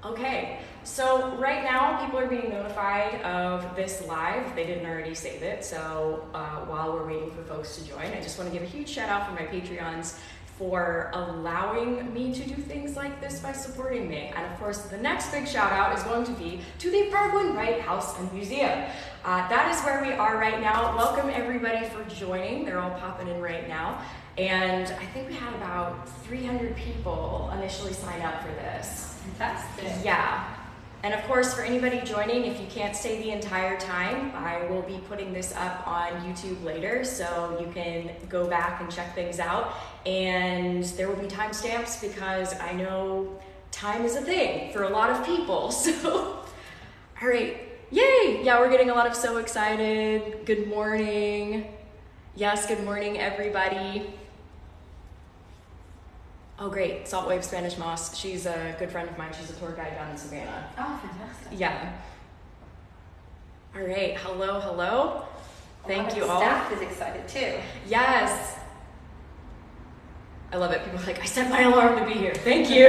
Okay, so right now people are being notified of this live if they didn't already save it. So while we're waiting for folks to join, I just want to give a huge shout out for my Patreons for allowing me to do things like this by supporting me. And of course, the next big shout out is going to be to the Burgwin-Wright House and Museum. That is where we are right now. Welcome everybody for joining. They're all popping in right now. And I think we had about 300 people initially sign up for this. Fantastic. Yeah. And of course, for anybody joining, if you can't stay the entire time, I will be putting this up on YouTube later, so you can go back and check things out. And there will be timestamps because I know time is a thing for a lot of people. So, all right. Yay! Yeah, we're getting a lot of so excited. Good morning. Yes, good morning, everybody. Oh, great. Saltwave Spanish Moss. She's a good friend of mine. She's a tour guide down in Savannah. Oh, fantastic. Yeah. All right. Hello, hello. Thank you all. Staff is excited too. Yes. I love it. People are like, I set my alarm to be here. Thank you.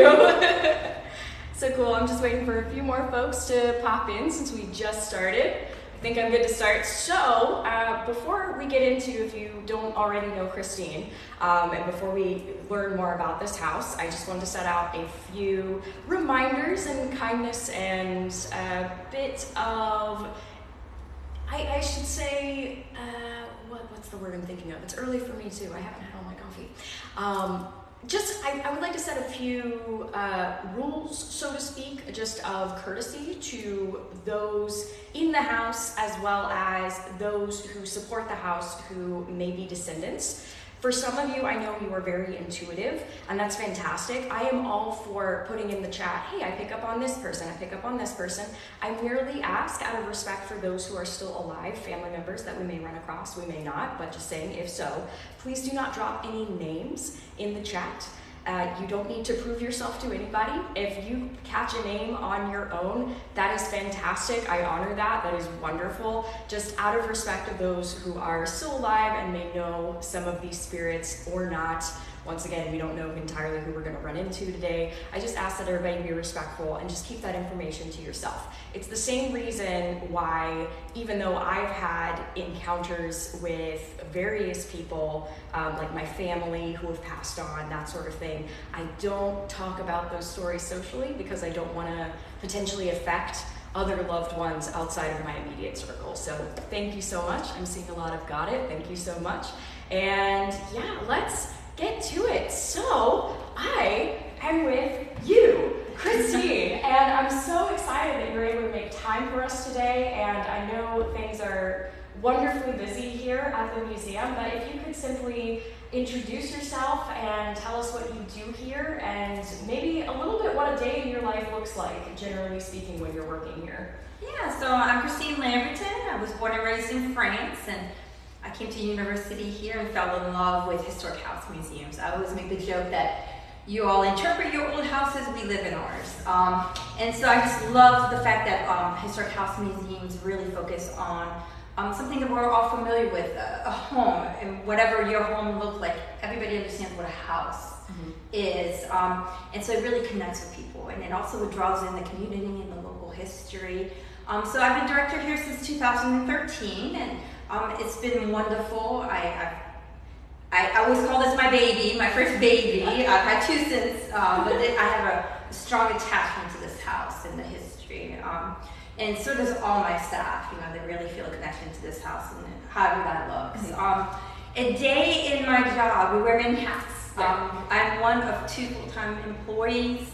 So cool. I'm just waiting for a few more folks to pop in since we just started. I think I'm good to start. So before we get into, if you don't already know Christine, and before we learn more about this house, I just wanted to set out a few reminders and kindness and a bit of, I should say, what's the word I'm thinking of? It's early for me too. I haven't had all my coffee. I would like to set a few rules, so to speak, just of courtesy to those in the house as well as those who support the house who may be descendants. For some of you, I know you are very intuitive, and that's fantastic. I am all for putting in the chat, hey, I pick up on this person, I pick up on this person. I merely ask out of respect for those who are still alive, family members that we may run across, we may not, but just saying if so, please do not drop any names in the chat. You don't need to prove yourself to anybody. If you catch a name on your own, that is fantastic. I honor that. That is wonderful. Just out of respect of those who are still alive and may know some of these spirits or not. Once again, we don't know entirely who we're going to run into today. I just ask that everybody be respectful and just keep that information to yourself. It's the same reason why, even though I've had encounters with various people, like my family who have passed on, that sort of thing, I don't talk about those stories socially because I don't want to potentially affect other loved ones outside of my immediate circle. So thank you so much. I'm seeing a lot of got it. Thank you so much. And yeah, let's get to it. So I am with you, Christine, and I'm so excited that you're able to make time for us today. And I know things are wonderfully busy here at the museum, but if you could simply introduce yourself and tell us what you do here and maybe a little bit what a day in your life looks like, generally speaking, when you're working here. Yeah, so I'm Christine Lamberton. I was born and raised in France, and I came to university here and fell in love with historic house museums. I always make the joke that you all interpret your old houses, we live in ours. And so I just love the fact that historic house museums really focus on something that we're all familiar with, a home, and whatever your home looks like, everybody understands what a house is. And so it really connects with people, and it also draws in the community and the local history. So I've been director here since 2013, and it's been wonderful. I always call this my baby, my first baby. I've had two since, but I have a strong attachment to this house and the history. And so does all my staff. You know, they really feel a connection to this house and however that looks. A day in my job, we wear many hats. I'm one of 2 full-time employees.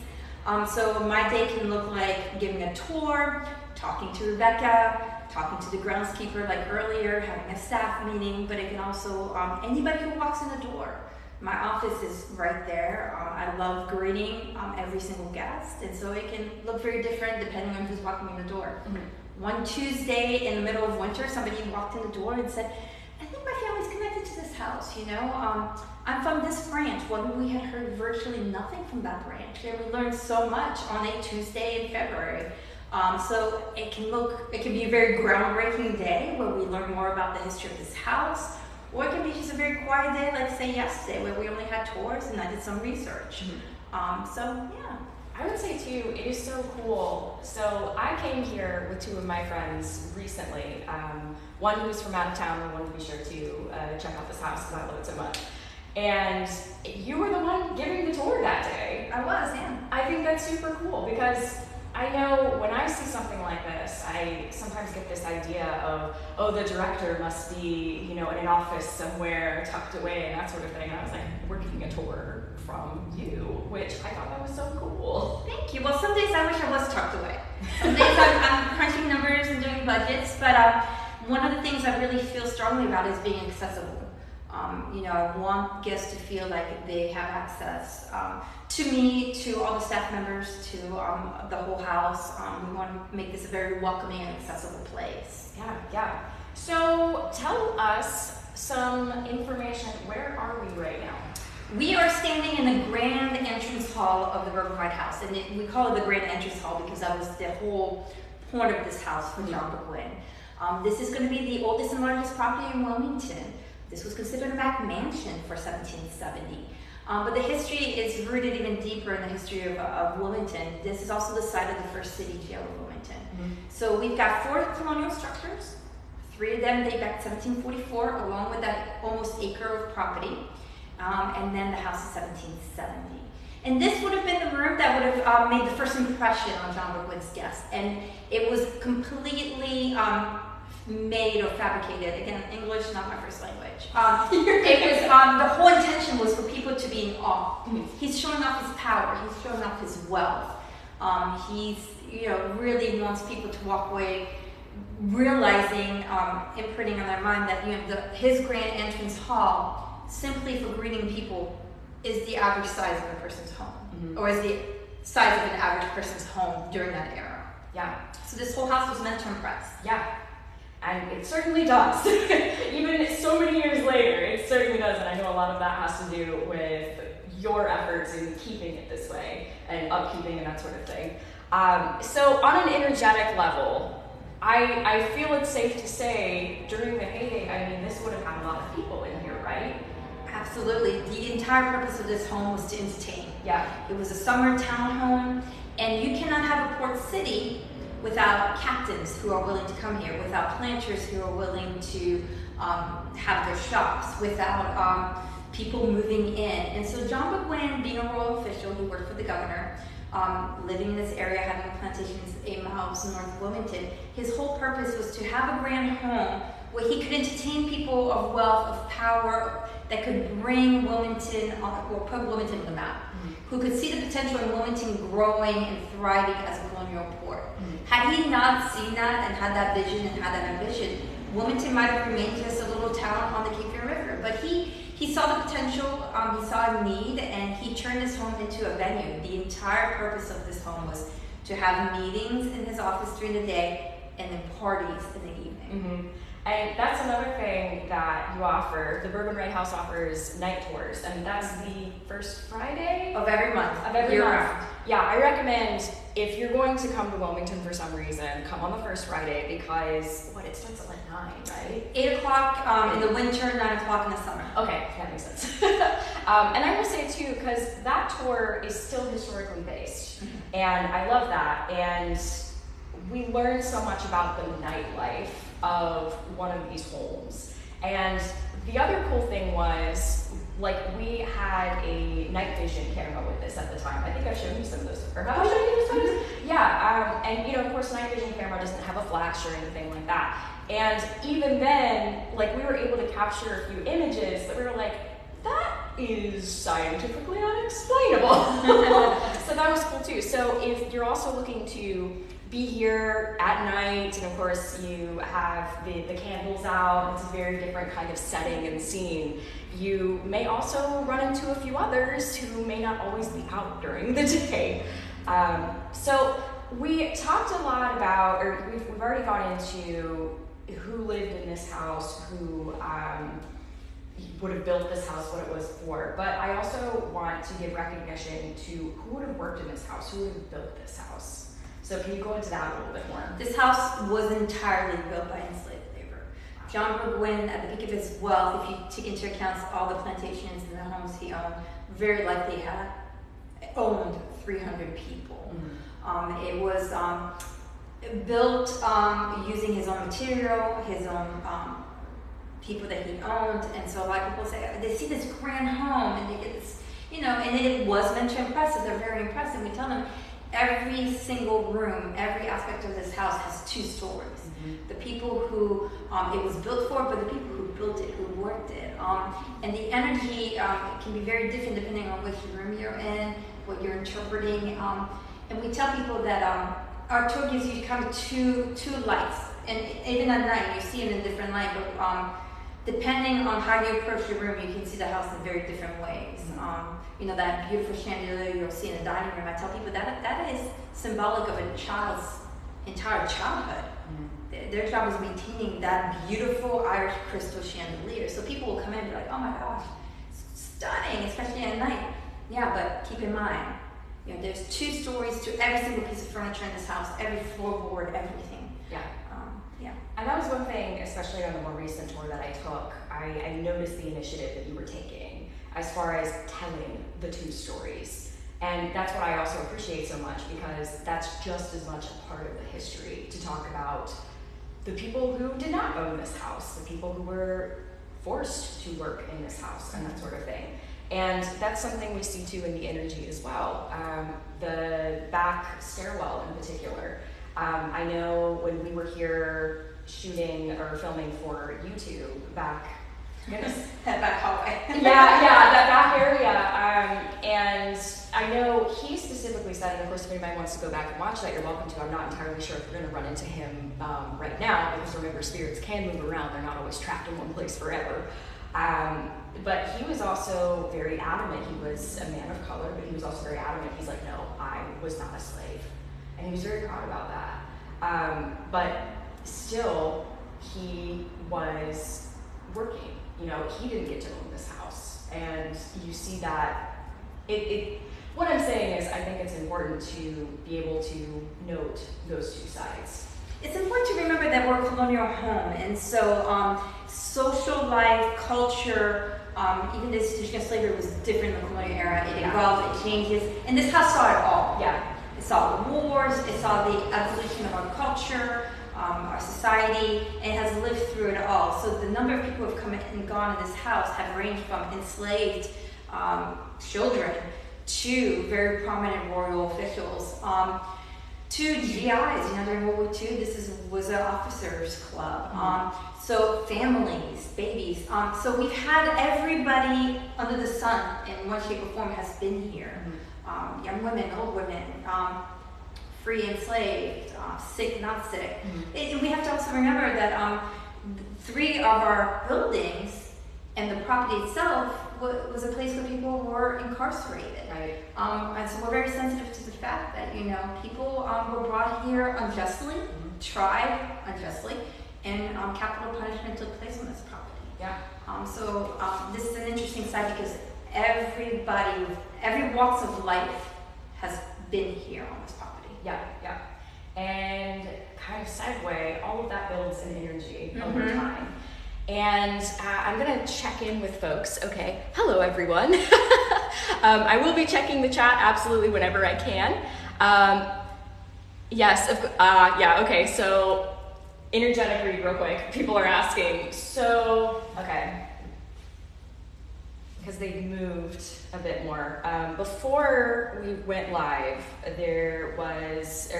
So my day can look like giving a tour, talking to Rebekah, talking to the groundskeeper like earlier, having a staff meeting, but it can also, anybody who walks in the door. My office is right there. I love greeting every single guest, and so it can look very different depending on who's walking in the door. One Tuesday in the middle of winter, somebody walked in the door and said, I think my family's connected to this house, you know? I'm from this branch. Well, we had heard virtually nothing from that branch, and we learned so much on a Tuesday in February. So it can be a very groundbreaking day where we learn more about the history of this house, or it can be just a very quiet day, like say yesterday, where we only had tours and I did some research. So yeah. I would say too, it is so cool. So I came here with two of my friends recently. One who was from out of town, and wanted to be sure to check out this house because I love it so much. And you were the one giving the tour that day. I was, yeah. I think that's super cool because I know when I see something like this, I sometimes get this idea of, oh, the director must be, you know, in an office somewhere tucked away and that sort of thing. And I was like, we're getting a tour from you, which I thought that was so cool. Thank you. Well, some days I wish I was tucked away. Some days I'm crunching numbers and doing budgets, but one of the things I really feel strongly about is being accessible. You know, I want guests to feel like they have access to me, to all the staff members, to the whole house. We want to make this a very welcoming and accessible place. Yeah. So tell us some information. Where are we right now? We are standing in the grand entrance hall of the Burgwin-Wright house, and we call it the grand entrance hall because that was the whole point of this house for John Burgwin. This is going to be the oldest and largest property in Wilmington. This was considered a back mansion for 1770. But the history is rooted even deeper in the history of Wilmington. This is also the site of the first city jail of Wilmington. So we've got 4 colonial structures. 3 of them date back to 1744, along with that almost acre of property. And then the house is 1770. And this would have been the room that would have made the first impression on John Burgwin's guests. And it was completely made or fabricated. Again, English, not my first language. It was, the whole intention was for people to be in awe. He's showing off his power. He's showing off his wealth. He's, you know, really wants people to walk away realizing, imprinting on their mind that, you know, his grand entrance hall, simply for greeting people, is the average size of a person's home, or is the size of an average person's home during that era. Yeah. So this whole house was meant to impress. Yeah. And it certainly does. Even so many years later, it certainly does. And I know a lot of that has to do with your efforts in keeping it this way and upkeeping and that sort of thing. So on an energetic level, I feel it's safe to say during the heyday, I mean, this would have had a lot of people in here, right? Absolutely. The entire purpose of this home was to entertain. Yeah. It was a summer town home, and you cannot have a port city without captains who are willing to come here, without planters who are willing to have their shops, without people moving in. And so John Burgwin, being a royal official, he worked for the governor, living in this area, having plantations 8 miles north of Wilmington, his whole purpose was to have a grand home where he could entertain people of wealth, of power, that could bring Wilmington, or put Wilmington on the map, who could see the potential in Wilmington growing and thriving as a colonial port. Had he not seen that and had that vision and had that ambition, Wilmington might have remained just a little town on the Cape Fear River. But he saw the potential, he saw a need, and he turned his home into a venue. The entire purpose of this home was to have meetings in his office during the day and then parties in the evening. And that's another thing that you offer. The Burgwin-Wright House offers night tours, and that's the first Friday of every month. Year-round. Yeah, I recommend if you're going to come to Wilmington for some reason, come on the first Friday because it starts at like 9, right? 8 o'clock in the winter, 9 o'clock in the summer. Okay, that makes sense. And I will say too, because that tour is still historically based, and I love that. And we learned so much about the nightlife of one of these homes. And the other cool thing was, like, we had a night vision camera with this at the time. I think I've shown you some of those. Or have I shown you those photos? Yeah, and you know, of course, night vision camera doesn't have a flash or anything like that. And even then, like, we were able to capture a few images that we were like, that is scientifically unexplainable. So that was cool too. So if you're also looking to be here at night, and of course you have the candles out, it's a very different kind of setting and scene. You may also run into a few others who may not always be out during the day. So we talked a lot about, or we've already gone into who lived in this house, who would have built this house, what it was for, but I also want to give recognition to who would have worked in this house, who would have built this house. So can you go into that a little bit more? This house was entirely built by enslaved labor. John Burgwin, at the peak of his wealth, if you take into account all the plantations and the homes he owned, very likely had owned 300 people. Mm-hmm. It was built using his own material, his own people that he owned, and so a lot of people say they see this grand home and they get this, and it was meant to impress us. They're very impressive. We tell them every single room, every aspect of this house has 2 stories. Mm-hmm. The people who it was built for, but the people who built it, who worked it, and the energy can be very different depending on which room you're in, what you're interpreting, and we tell people that our tour gives you kind of two lights, and even at night you see it in a different light, but depending on how you approach your room, you can see the house in very different ways. That beautiful chandelier you'll see in the dining room, I tell people that is symbolic of a child's entire childhood. Mm-hmm. Their job is maintaining that beautiful Irish crystal chandelier. So people will come in and be like, oh my gosh, it's stunning, especially at night. Yeah, but keep in mind, there's 2 stories to every single piece of furniture in this house, every floorboard, everything. Yeah. Yeah. And that was one thing, especially on the more recent tour that I took, I noticed the initiative that you were taking as far as telling the 2 stories. And that's what I also appreciate so much, because that's just as much a part of the history, to talk about the people who did not own this house, the people who were forced to work in this house and that sort of thing. And that's something we see too in the energy as well. The back stairwell in particular. I know when we were here shooting or filming for YouTube back, goodness. That back hallway. that back area. And I know he specifically said, and of course if anybody wants to go back and watch that, you're welcome to. I'm not entirely sure if we're going to run into him right now, because remember, spirits can move around. They're not always trapped in one place forever. But he was also very adamant. He was a man of color, but he was also very adamant. He's like, no, I was not a slave. And he was very proud about that. But still, he was working. He didn't get to own this house. And you see that, what I'm saying is, I think it's important to be able to note those 2 sides. It's important to remember that we're a colonial home, and so social life, culture, even the institution of slavery was different in the colonial era. It evolved, it changes, and this house saw it all. Yeah. It saw the wars, it saw the evolution of our culture, our society, and it has lived through it all. So the number of people who have come and gone in this house have ranged from enslaved children to very prominent royal officials, to GIs. During World War II, this was an officers' club. So families, babies. So we've had everybody under the sun in one shape or form has been here. Mm-hmm. Young women, old women, free, enslaved, sick, not sick. Mm-hmm. And we have to also remember that 3 of our buildings and the property itself was a place where people were incarcerated. Right. And so we're very sensitive to the fact that, people were brought here unjustly, tried unjustly, and capital punishment took place on this property. Yeah. So this is an interesting side, because every walks of life has been here on this property. Yeah. And kind of segue, all of that builds an energy over time. And I'm gonna check in with folks. Okay, hello everyone. I will be checking the chat absolutely whenever I can. Yes, okay, so energetic read real quick. People are asking, okay, because they've moved a bit more. Before we went live, there was,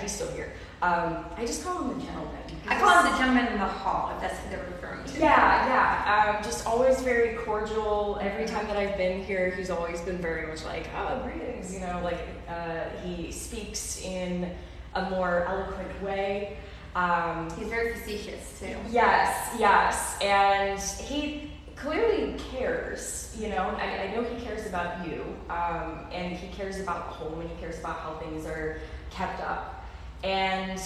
he's still here. I just call him the gentleman. I call him the gentleman in the hall, if that's what they're referring to. Just always very cordial. Every time that I've been here, he's always been very much like, oh, greetings, he speaks in a more eloquent way. He's very facetious too. Yes, and he clearly cares, I know he cares about you, and he cares about the home, and he cares about how things are kept up. And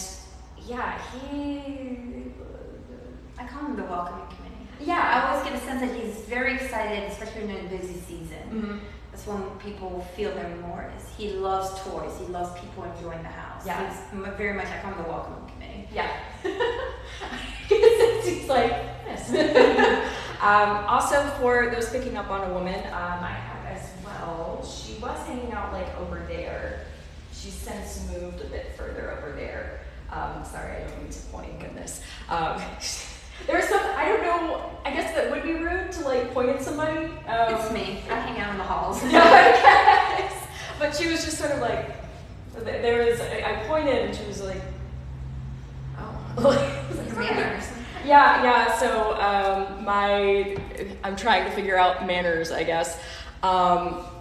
I call him the welcoming committee. Yeah. I always get a sense that he's very excited, especially during the busy season. Mm-hmm. That's when people feel him more. He loves toys. He loves people enjoying the house. Yeah. He's very much, I call him the welcoming committee. Yeah. He's like, yes. Also, for those picking up on a woman, I have as well. She was hanging out over there. she's since moved a bit further over there. Sorry, I don't mean to point, goodness. There was some, I don't know, I guess that would be rude to like point at somebody. It's me. I hang out in the halls. No, I guess. But she was just sort of like, I pointed and she was like, oh. Manners. Yeah, so I'm trying to figure out manners, I guess.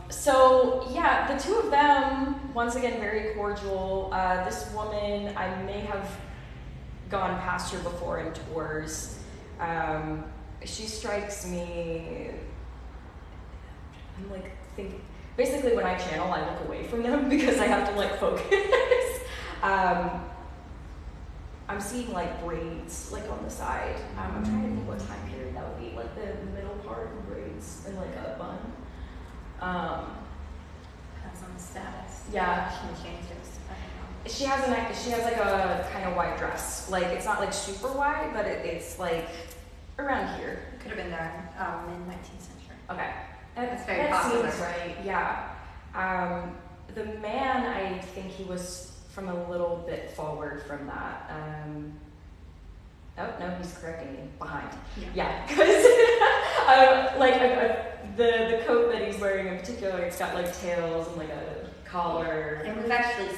So yeah, the two of them, once again, very cordial. This woman, I may have gone past her before in tours. She strikes me, I'm like thinking, basically when I channel, I look away from them because I have to like focus. I'm seeing like braids like on the side. I'm trying to think what time period that would be, like the middle part of braids and like a bun. Depends on the status. Yeah. She can change it. She has like a kind of wide dress. Like it's not like super wide, but it's like around here. It could have been there mid-19th century. Okay. That's very that popular. seems right, yeah. The man, I think he was from a little bit forward from that. Oh, no, he's correcting me. Behind. Yeah, because the coat that he's wearing in particular, it's got like tails and like a collar. And we've actually,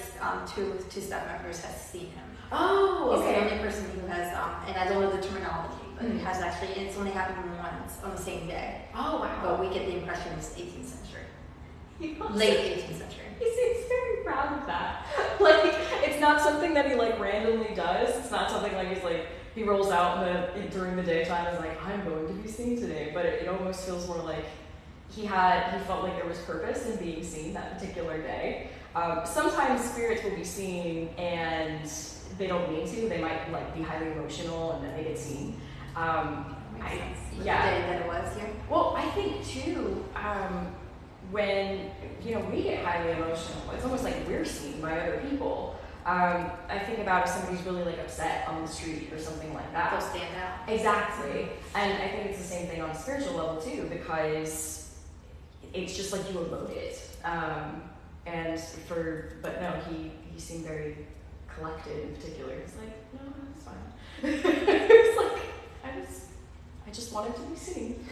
two staff members have seen him. Oh, okay. He's the only person who has, and I don't know the terminology, but it has actually, and it's only happened once on the same day. Oh, wow. But we get the impression it's 18th century. Late 18th century. He seems very proud of that. Like, it's not something that he like randomly does. It's not something like he's like, he rolls out during the daytime and is like, I'm going to be seen today. But it almost feels more like he felt like there was purpose in being seen that particular day. Sometimes spirits will be seen and they don't mean to. They might like be highly emotional and then they get seen. Makes sense. Yeah. The day that it was here. Well, I think too, when we get highly emotional, it's almost like we're seen by other people. I think about if somebody's really like upset on the street or something like that. They'll stand out. Exactly. And I think it's the same thing on a spiritual level too, because it's just like you emote it. But no, he seemed very collected in particular. He's like, no, it's fine. It's like, I just wanted to be seen.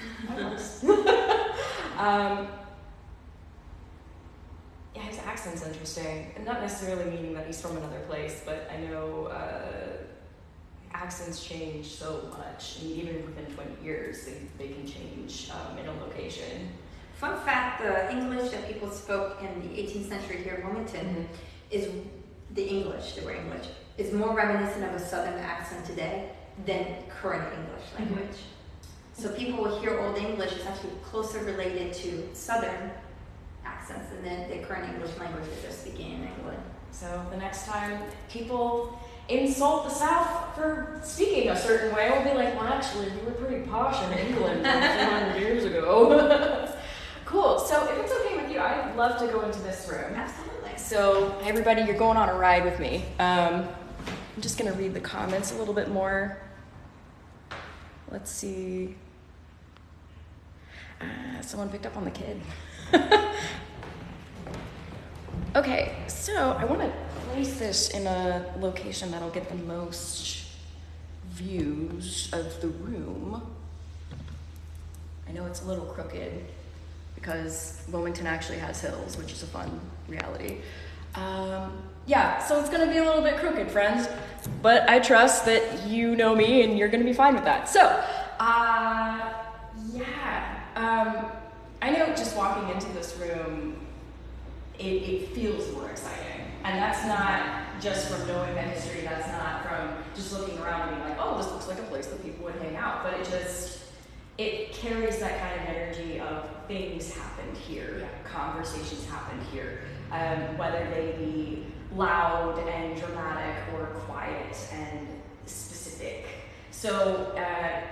Yeah, his accent's interesting, and not necessarily meaning that he's from another place, but I know accents change so much, and even within 20 years, they can change in a location. Fun fact, the English that people spoke in the 18th century here in Wilmington is the English, they were English, is more reminiscent of a Southern accent today than current English language. So people will hear Old English, it's actually closer related to Southern accents than the current English language that they're speaking in England. So the next time people insult the South for speaking a certain way, we'll be like, well, actually, we were pretty posh in England 200 years ago. Cool. So if it's okay with you, I'd love to go into this room. Absolutely. So everybody, you're going on a ride with me. I'm just going to read the comments a little bit more. Let's see. Someone picked up on the kid. Okay, so I want to place this in a location that'll get the most views of the room. I know it's a little crooked because Wilmington actually has hills, which is a fun reality. Yeah, so it's going to be a little bit crooked, friends, but I trust that you know me and you're going to be fine with that. So, I know just walking into this room, it feels more exciting. And that's not just from knowing the history, that's not from just looking around and being like, oh, this looks like a place that people would hang out, but it carries that kind of energy of things happened here, conversations happened here, whether they be loud and dramatic or quiet and specific. So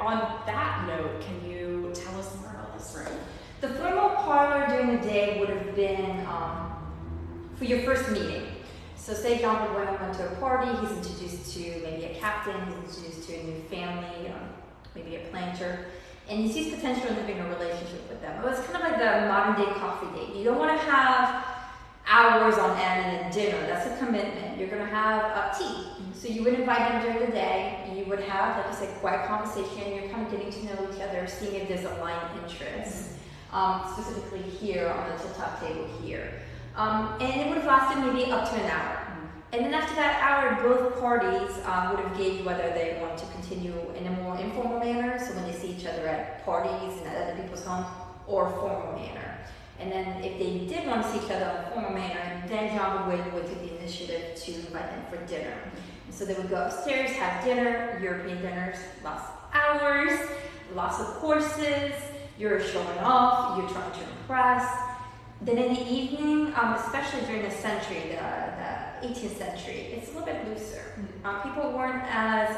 on that note, can you tell us more about this room? The formal parlor during the day would have been for your first meeting. So say John Burgwin went to a party, he's introduced to maybe a captain, he's introduced to a new family, maybe a planter, and he sees potential in having a relationship with them. Well, it's kind of like the modern day coffee date. You don't want to have hours on end, and then dinner. That's a commitment. You're gonna have tea. So you would invite them during the day. You would have, like I said, quiet conversation. You're kind of getting to know each other, seeing if there's aligned interests. Specifically here on the tip-top table here. And it would have lasted maybe up to an hour. And then after that hour, both parties would have gauged whether they want to continue in a more informal manner, so when they see each other at parties and at other people's homes, or formal manner. And then if they did want to see each other in a formal manner, then John would take the initiative to invite them for dinner. And so they would go upstairs, have dinner, European dinners, lots of hours, lots of courses, you're showing off, you're trying to impress. Then in the evening, especially during the century, the 18th century, it's a little bit looser. People weren't as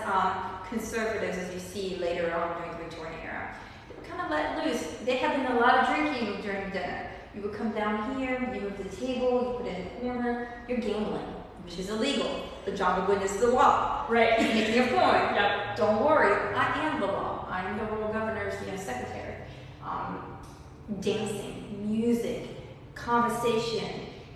conservative as you see later on during the Victorian era. They were kind of let loose. They had been a lot of drinking during dinner. You would come down here, you move the table, you put it in a corner, you're gambling, which is illegal. But John would witness the law. Right. He's making a point. Yep. Don't worry, I am the law. I am the royal governor's secretary. Dancing, music, conversation,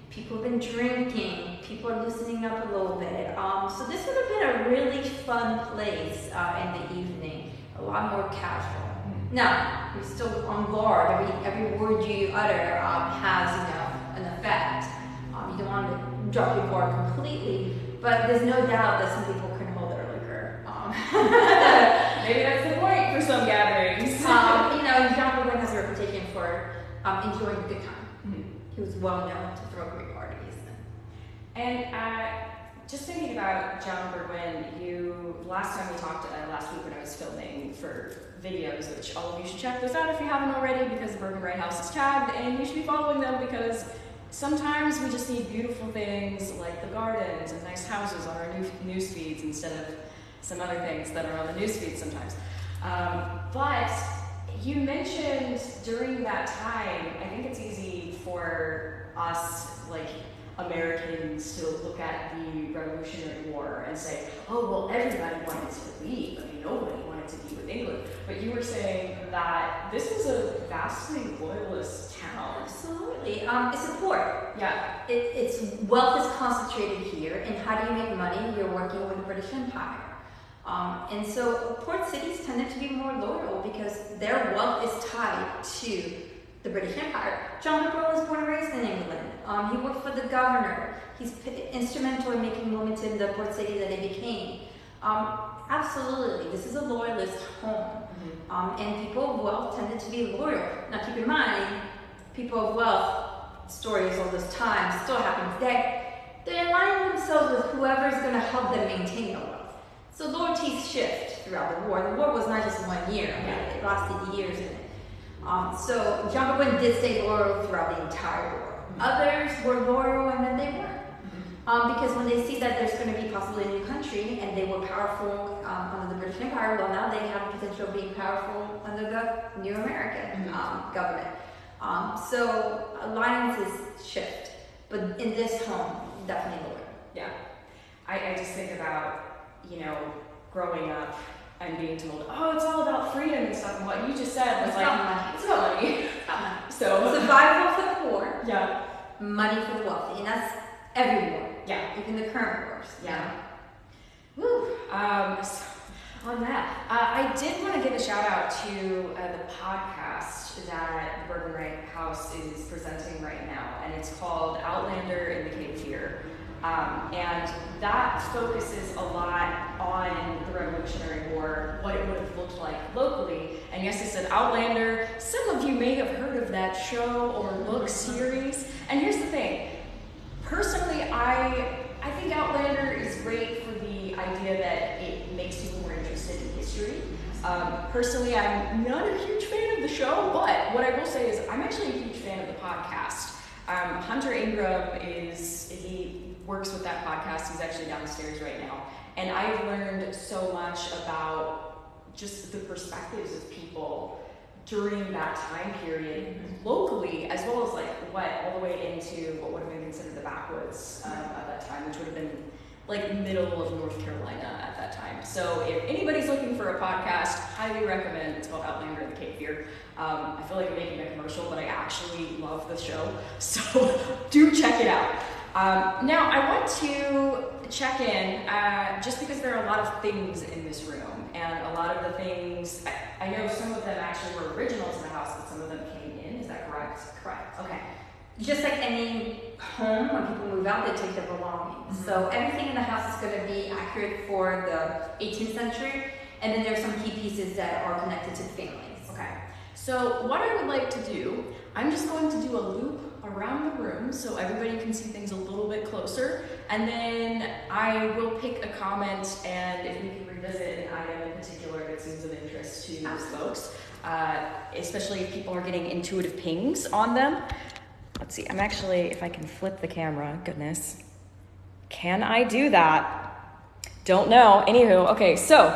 people have been drinking, people are loosening up a little bit. So this would have been a really fun place in the evening, a lot more casual. Now, you're still on guard. Every word you utter has an effect. You don't want to drop your guard completely, but there's no doubt that some people can hold their liquor. Maybe that's the point for some gatherings. John Burgwin has a reputation for enjoying a good time. He was well known to throw great parties. And just thinking about John Burgwin, last time we talked last week when I was filming for videos, which all of you should check those out if you haven't already, because the Burgwin-Wright house is tagged, and you should be following them because sometimes we just need beautiful things like the gardens and nice houses on our news feeds instead of some other things that are on the news feeds sometimes. But you mentioned during that time, I think it's easy for us, like Americans, to look at the Revolutionary War and say, oh, well, everybody wanted to leave. I mean, nobody wanted to be with England. But you were saying that this was a vastly loyalist town. Absolutely. It's a port. Yeah. Its wealth is concentrated here, and how do you make money? You're working with the British Empire. And so port cities tended to be more loyal because their wealth is tied to the British Empire. John Burgwin was born and raised in England. He worked for the governor. He's instrumental in making Wilmington the port city that it became. Absolutely, this is a loyalist home. And people of wealth tended to be loyal. Now keep in mind, people of wealth, stories all this time, still happen today. They align themselves with whoever's going to help them maintain their wealth. So loyalties shift throughout the war. The war was not just 1 year, it lasted years in it. So John Burgwin did stay loyal throughout the entire war. Others were loyal and then they weren't. Because when they see that there's going to be possibly a new country and they were powerful under the British Empire, well, now they have the potential of being powerful under the new American government. So alliances shift, but in this home, definitely loyal. Yeah. I just think about, growing up and being told, oh, it's all about freedom and stuff, and what you just said was it's about money. So survival for the poor. Yeah. Money for the wealthy, and that's every war. Yeah. Even the current wars. Yeah. Woo. So on that, I did want to give a shout out to the podcast that the Burgwin-Wright house is presenting right now, and it's called Outlander in the Cape Fear. And that focuses a lot on the Revolutionary War, what it would have looked like locally. And yes, I said Outlander. Some of you may have heard of that show or book series. And here's the thing. Personally, I think Outlander is great for the idea that it makes people more interested in history. Personally, I'm not a huge fan of the show, but what I will say is I'm actually a huge fan of the podcast. Hunter Ingram he works with that podcast. He's actually downstairs right now. And I've learned so much about just the perspectives of people during that time period, locally, as well as all the way into what would have been considered the backwoods at that time, which would have been like middle of North Carolina at that time. So if anybody's looking for a podcast, highly recommend. It's called Outlander and the Cape Fear. I feel like I'm making a commercial, but I actually love the show, so do check it out. Now I want to check in, just because there are a lot of things in this room, and a lot of the things, I know some of them actually were original to the house, but some of them came in, is that correct? Correct. Okay. Just like any home, when people move out, they take their belongings. Mm-hmm. So everything in the house is going to be accurate for the 18th century, and then there's some key pieces that are connected to the families. Okay. So what I would like to do, I'm just going to do a loop around the room so everybody can see things a little bit closer, and then I will pick a comment, and if we can revisit an item in particular that seems of interest to those folks, especially if people are getting intuitive pings on them. Let's see, I'm actually, if I can flip the camera, goodness. Can I do that? Don't know. Anywho, okay, so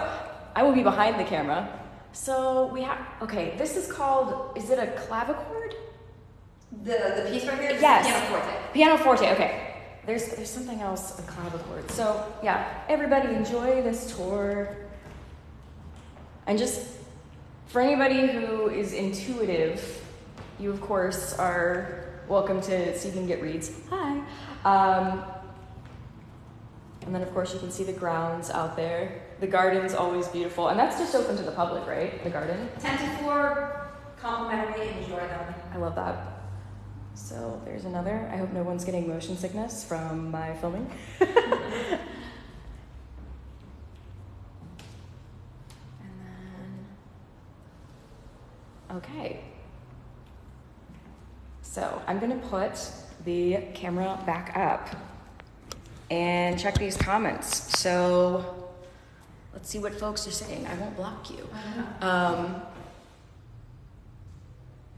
I will be behind the camera. So we have, okay, this is called, is it a clavichord? The piece right here? Yes. Pianoforte. Pianoforte, okay. There's something else, a clavichord. So yeah, everybody enjoy this tour. And just, for anybody who is intuitive, you of course are welcome to see if you can get reads. Hi. And then of course you can see the grounds out there. The garden's always beautiful. And that's just open to the public, right? The garden? 10 to 4, complimentary, enjoy them. I love that. So there's another. I hope no one's getting motion sickness from my filming. And then, okay. So I'm gonna put the camera back up and check these comments. So let's see what folks are saying. I won't block you.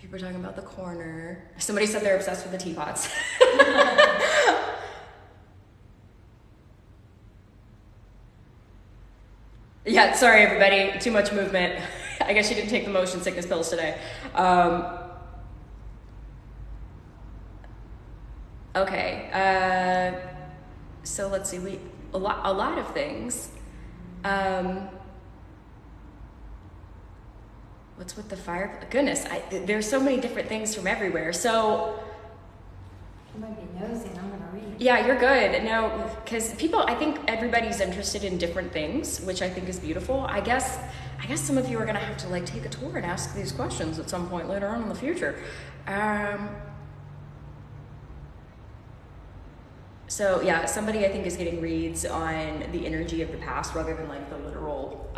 People are talking about the corner. Somebody said they're obsessed with the teapots. Yeah, sorry everybody, too much movement. I guess you didn't take the motion sickness pills today. Okay, so let's see, a lot of things. What's with the fire? Goodness, there's so many different things from everywhere. So, you might be nosy, and I'm gonna read. Yeah, you're good. No, because I think everybody's interested in different things, which I think is beautiful. I guess some of you are gonna have to like take a tour and ask these questions at some point later on in the future. So yeah, somebody I think is getting reads on the energy of the past rather than like the literal.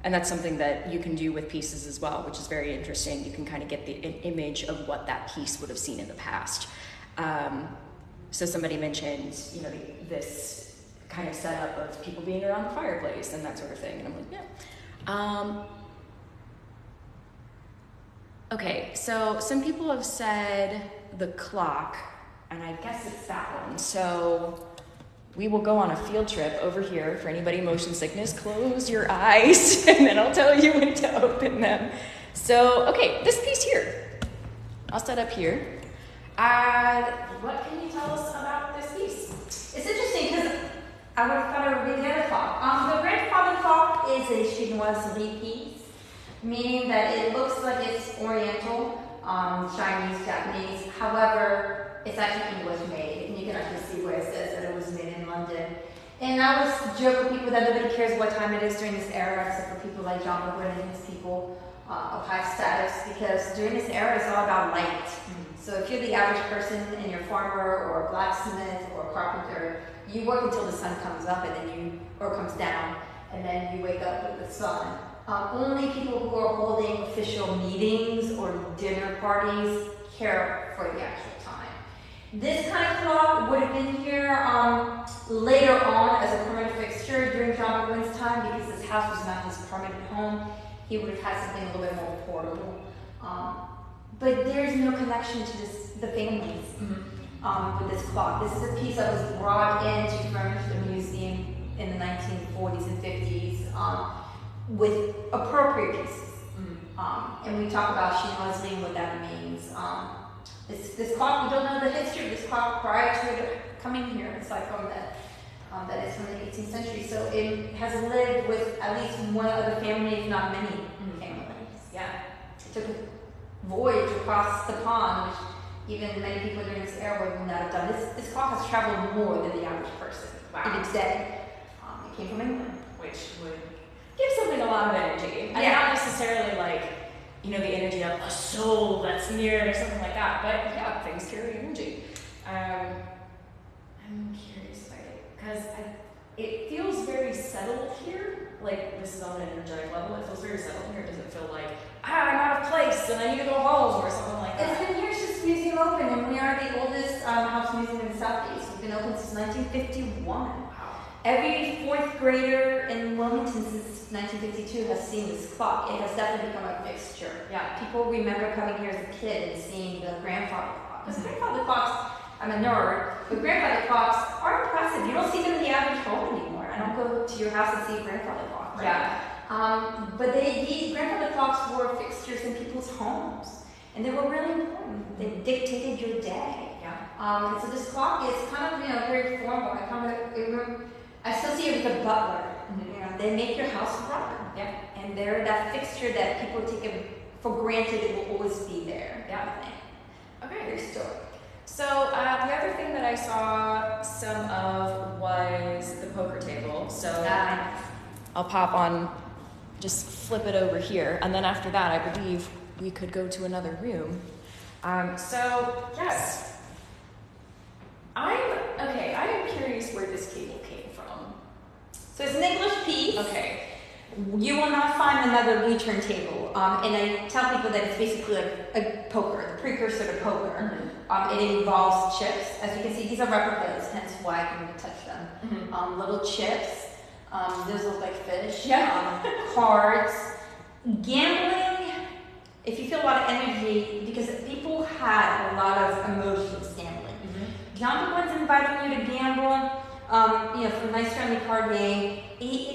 And that's something that you can do with pieces as well, which is very interesting. You can kind of get an image of what that piece would have seen in the past. So somebody mentioned, you know, this kind of setup of people being around the fireplace and that sort of thing. And I'm like, yeah. Okay, so some people have said the clock, and I guess it's that one. So we will go on a field trip over here. For anybody motion sickness, close your eyes and then I'll tell you when to open them. So, okay, this piece here. I'll set up here. What can you tell us about this piece? It's interesting because I would have thought it would be the other clock. The grandfather clock is a chinoiserie piece, meaning that it looks like it's Oriental, Chinese, Japanese. However, it's actually English made, and you can actually see where it says that it was made in London. And I always joke with people that nobody cares what time it is during this era, except for people like John Burgwin and his people of high status, because during this era it's all about light. So if you're the average person and you're a farmer or a blacksmith or a carpenter, you work until the sun comes up or comes down, and then you wake up with the sun. Only people who are holding official meetings or dinner parties care for the actual time. This kind of clock would have been here later on as a permanent fixture during John Burgwin's time, because this house was not his permanent home. He would have had something a little bit more portable. But there's no connection to the families with this clock. This is a piece that was brought in to furnish the museum in the 1940s and 50s with appropriate pieces. And we talk about chinoiserie and what that means. This clock, we don't know the history of this clock prior to it coming here, aside from that that is from the 18th century. So it has lived with at least one other family, if not many families. Yeah. It took a voyage across the pond, which even many people during this era would not have done. This clock has traveled more than the average person. Wow. Even today. It came from England. Which would give something a lot of energy. And not necessarily like, you know, the energy of a soul that's near it or something like that. But yeah, things carry energy. I'm curious about it because it feels very settled here. Like, this is on an energetic level. It feels very settled here. It doesn't feel like, I'm out of place and I need to go home or something like that. It's been here since museum opened, and we are the oldest house museum in the Southeast. We've been open since 1951. Wow. Every fourth grader in Wilmington since 1952 has seen this clock. It has definitely become a fixture. Yeah. People remember coming here as a kid and seeing the grandfather clock. Because grandfather clocks, I'm a nerd, but grandfather clocks are impressive. You don't see them in the average home anymore. I don't go to your house and see a grandfather clock. Right? Yeah. But these grandfather clocks were fixtures in people's homes. And they were really important. They dictated your day. Yeah. And so this clock is kind of, very formal. I associate it with a butler. Mm-hmm. You know, they make your house run. Yeah. And they're that fixture that people take it for granted it will always be there. Yeah. Okay. Very stoic. So the other thing that I saw some of was the poker table. So I'll pop on, just flip it over here, and then after that, I believe we could go to another room. So yes, I am curious where this table came from. So it's an English piece. Okay. You will not find another Lee-turn table. And I tell people that it's basically like a poker, the precursor to poker. Mm-hmm. It involves chips. As you can see, these are replicas, hence why I can even touch them. Mm-hmm. Little chips. Those look like fish. Yeah. Cards. Gambling. If you feel a lot of energy, because people had a lot of emotions gambling. Mm-hmm. John Burgwin's inviting you to gamble. For a nice friendly card game.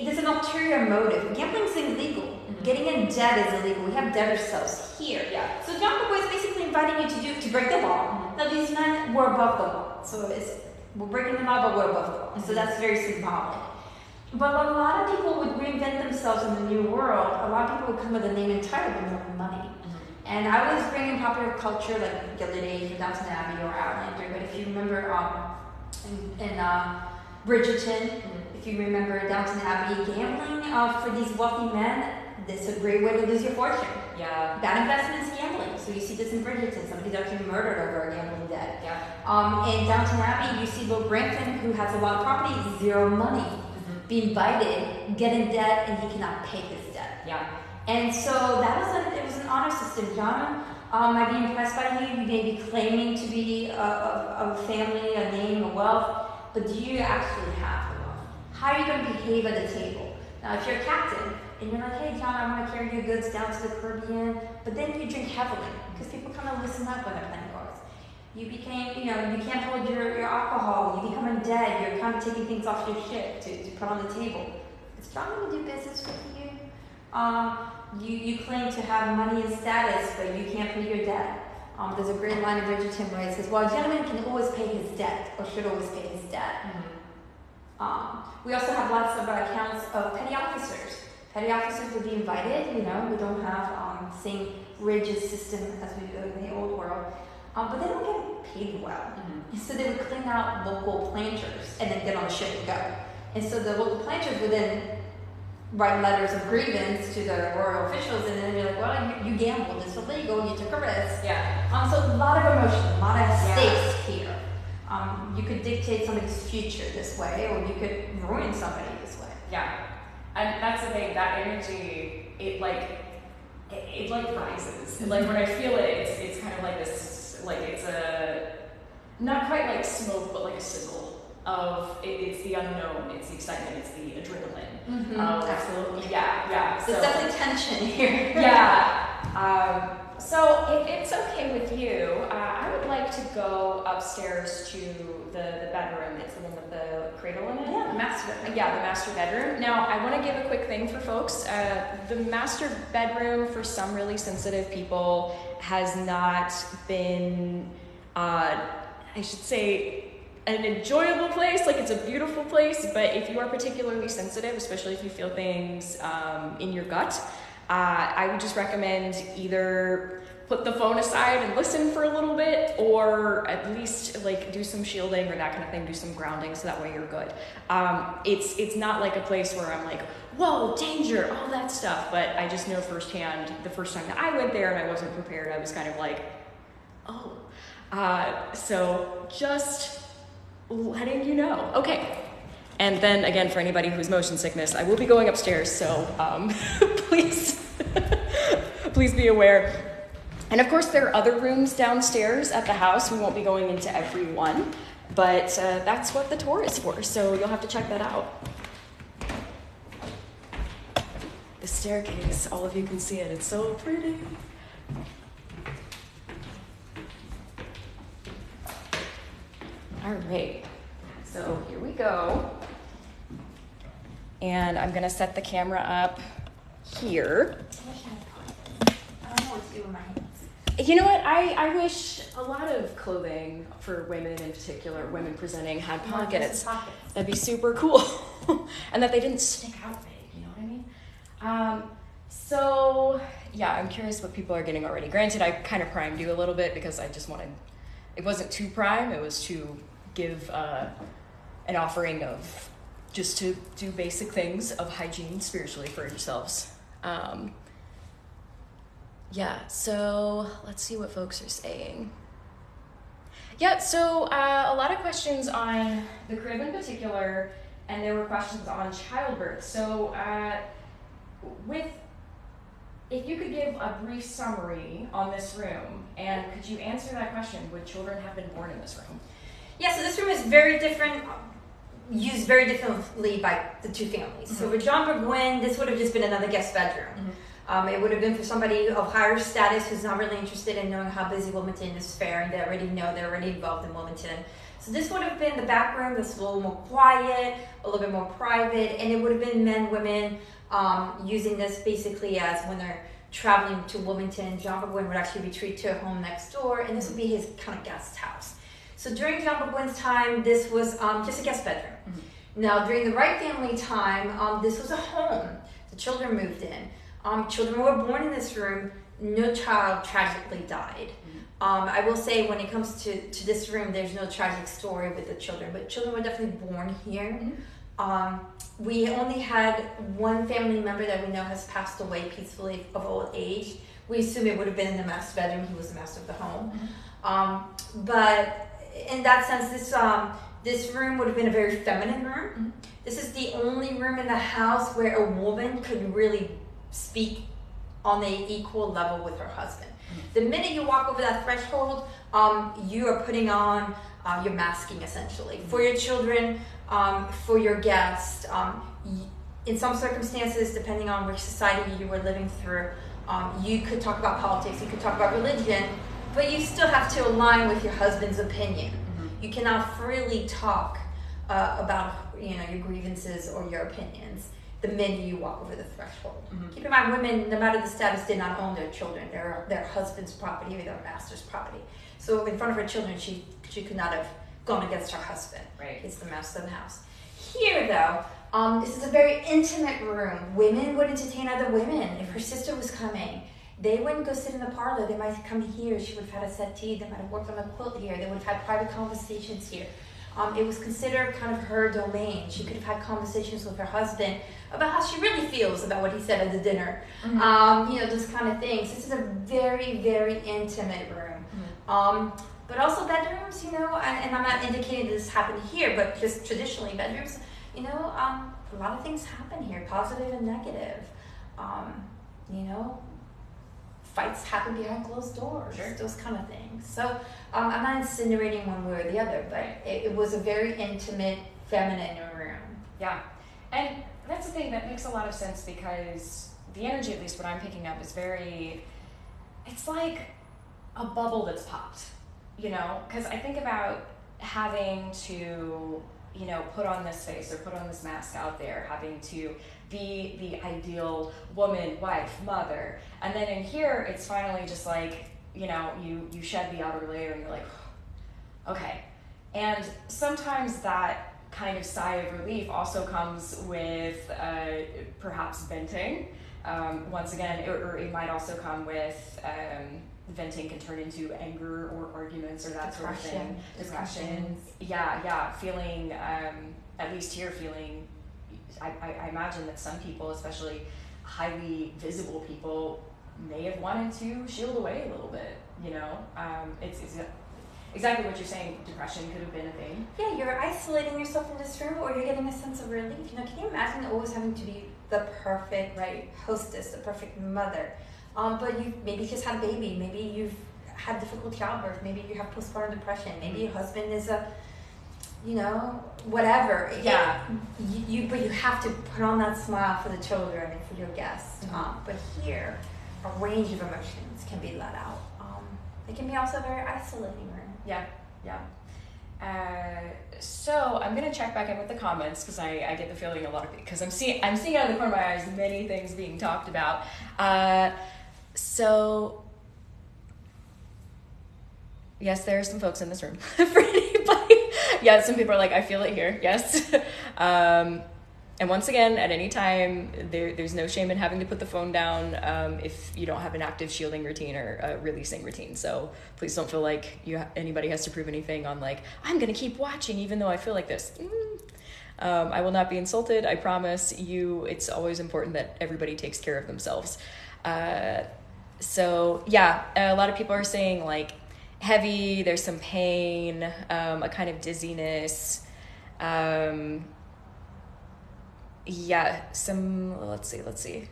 There's an ulterior motive. Gambling's illegal. Mm-hmm. Getting in debt is illegal. We have debtor cells here. Yeah. So John Burgwin is basically inviting you to break the law. Mm-hmm. Now these men were above the law. So we're breaking the law, but we're above the law. Mm-hmm. So that's very symbolic. But a lot of people would reinvent themselves in the new world. A lot of people would come with the name and title with no money. Mm-hmm. And I was bringing popular culture like Gilded Age or Downton Abbey or Outlander. But if you remember in Bridgerton, if you remember Downton Abbey, gambling for these wealthy men, this is a great way to lose your fortune. Yeah. Bad investments, gambling. So you see this in Bridgerton. Somebody's actually murdered over a gambling debt. Yeah. In Downton Abbey, you see Lord Brampton, who has a lot of property, zero money, be invited, get in debt, and he cannot pay his debt. Yeah. And so it was an honor system. John might be impressed by you. You may be claiming to be a family, a name, a wealth. But do you actually have the wealth? How are you going to behave at the table? Now, if you're a captain and you're like, hey, John, I want to carry your goods down to the Caribbean, but then you drink heavily because people kind of listen up when they're playing cards. You became, you can't hold your alcohol. You become in debt. You're kind of taking things off your ship to put on the table. Is John going to do business with you? You claim to have money and status, but you can't pay your debt. There's a great line in Bridgerton where it says, well, a gentleman can always pay his debt, or should always pay his debt. We also have lots of accounts of petty officers. Petty officers would be invited, we don't have the same rigid system as we do in the old world. But they don't get paid well. And so they would clean out local planters and then get on a ship and go. And so the local planters would then write letters of grievance to the royal officials, and then be like, well, you gambled, it's illegal, you took a risk. Yeah. So a lot of emotion, a lot of stakes here. You could dictate somebody's future this way, or you could ruin somebody this way. Yeah. And that's the thing, that energy, it rises. Like when I feel it, it's kind of like this, like it's not quite like smoke, but like a sizzle. It's the unknown, it's the excitement, it's the adrenaline. Absolutely. Yeah. There's definitely tension here. Yeah. So if it's okay with you, I would like to go upstairs to the bedroom. It's the one with the cradle in it. Yeah, the master bedroom. Yeah, the master bedroom. Now, I want to give a quick thing for folks. The master bedroom, for some really sensitive people, has not been, I should say, an enjoyable place, like it's a beautiful place, but if you are particularly sensitive, especially if you feel things in your gut, I would just recommend either put the phone aside and listen for a little bit, or at least like do some shielding or that kind of thing, do some grounding so that way you're good. It's not like a place where I'm like, whoa, danger, all that stuff, but I just know firsthand the first time that I went there and I wasn't prepared, I was kind of like, oh. So just letting you know. Okay. And then again, for anybody who's motion sickness, I will be going upstairs, so please, please be aware. And of course, there are other rooms downstairs at the house. We won't be going into every one, but that's what the tour is for, so you'll have to check that out. The staircase, all of you can see it. It's so pretty. All right, so here we go. And I'm gonna set the camera up here. I don't know what to do with my hands. You know what? I wish a lot of clothing for women in particular, women presenting, had pockets. That'd be super cool. And that they didn't stick out big, you know what I mean? So, yeah, I'm curious what people are getting already. Granted, I kind of primed you a little bit because I just wanted, it wasn't too prime, it was to give an offering of just to do basic things of hygiene spiritually for yourselves. Yeah, so let's see what folks are saying. Yeah, so a lot of questions on the crib in particular, and there were questions on childbirth. So if you could give a brief summary on this room, and could you answer that question, would children have been born in this room? Yeah, so this room is very different, used very differently by the two families. Mm-hmm. So for John Burgwin, this would have just been another guest bedroom. Mm-hmm. It would have been for somebody of higher status who's not really interested in knowing how busy Wilmington is faring. They already know, they're already involved in Wilmington. So this would have been the back room that's a little more quiet, a little bit more private, and it would have been men, women using this basically as when they're traveling to Wilmington, John Burgwin would actually retreat to a home next door, and this would be his kind of guest house. So during John Burgwin's time, this was just a guest bedroom. Mm-hmm. Now, during the Wright family time, this was a home. The children moved in. Children were born in this room. No child tragically died. Mm-hmm. I will say when it comes to this room, there's no tragic story with the children, but children were definitely born here. Mm-hmm. We only had one family member that we know has passed away peacefully of old age. We assume it would have been in the master bedroom. He was the master of the home. Mm-hmm. But in that sense, this room would have been a very feminine room. Mm-hmm. This is the only room in the house where a woman could really speak on an equal level with her husband. Mm-hmm. The minute you walk over that threshold, you are putting on, you're masking essentially. Mm-hmm. For your children, for your guests, in some circumstances, depending on which society you were living through, you could talk about politics, you could talk about religion, but you still have to align with your husband's opinion. Mm-hmm. You cannot freely talk about your grievances or your opinions the minute you walk over the threshold. Mm-hmm. Keep in mind, women, no matter the status, did not own their children. They're their husband's property or their master's property. So in front of her children, she could not have gone against her husband. Right. It's the master of the house. Here, though, this is a very intimate room. Women would entertain other women. If her sister was coming, they wouldn't go sit in the parlor. They might come here. She would have had a settee. They might have worked on a quilt here. They would have had private conversations here. It was considered kind of her domain. She could have had conversations with her husband about how she really feels about what he said at the dinner. Mm-hmm. Those kind of things. This is a very, very intimate room. Mm-hmm. But also bedrooms, and I'm not indicating this happened here, but just traditionally bedrooms, a lot of things happen here, positive and negative. Fights happen behind closed doors, sure. Those kind of things. So I'm not insinuating one way or the other, but it was a very intimate, feminine room. Yeah, and that's the thing that makes a lot of sense because the energy, at least what I'm picking up, is it's like a bubble that's popped, because I think about having to, put on this face or put on this mask out there, having to be the ideal woman, wife, mother. And then in here, it's finally just like, you shed the outer layer and you're like, okay. And sometimes that kind of sigh of relief also comes with perhaps venting. Once again, or it might also come with venting can turn into anger or arguments or that sort of thing. Depression. Yeah. Feeling, at least here, feeling, I imagine that some people, especially highly visible people, may have wanted to shield away a little bit, you know? It's exactly what you're saying. Depression could have been a thing. Yeah, you're isolating yourself in this room, or you're getting a sense of relief. You know, can you imagine always having to be the perfect hostess, the perfect mother? But you maybe just had a baby. Maybe you've had difficult childbirth. Maybe you have postpartum depression. Maybe your husband is whatever. Yeah. But you have to put on that smile for the children and for your guests. But here, a range of emotions can be let out. It can be also a very isolating room. Yeah. So I'm gonna check back in with the comments because I get the feeling because I'm seeing out of the corner of my eyes many things being talked about. So yes, there are some folks in this room. For anybody, yeah, some people are like, I feel it here. Yes. And once again, at any time, there's no shame in having to put the phone down if you don't have an active shielding routine or a releasing routine. So please don't feel like anybody has to prove anything on like, I'm going to keep watching even though I feel like this. I will not be insulted. I promise you. It's always important that everybody takes care of themselves. So yeah, a lot of people are saying like heavy, there's some pain, a kind of dizziness. Yeah, let's see.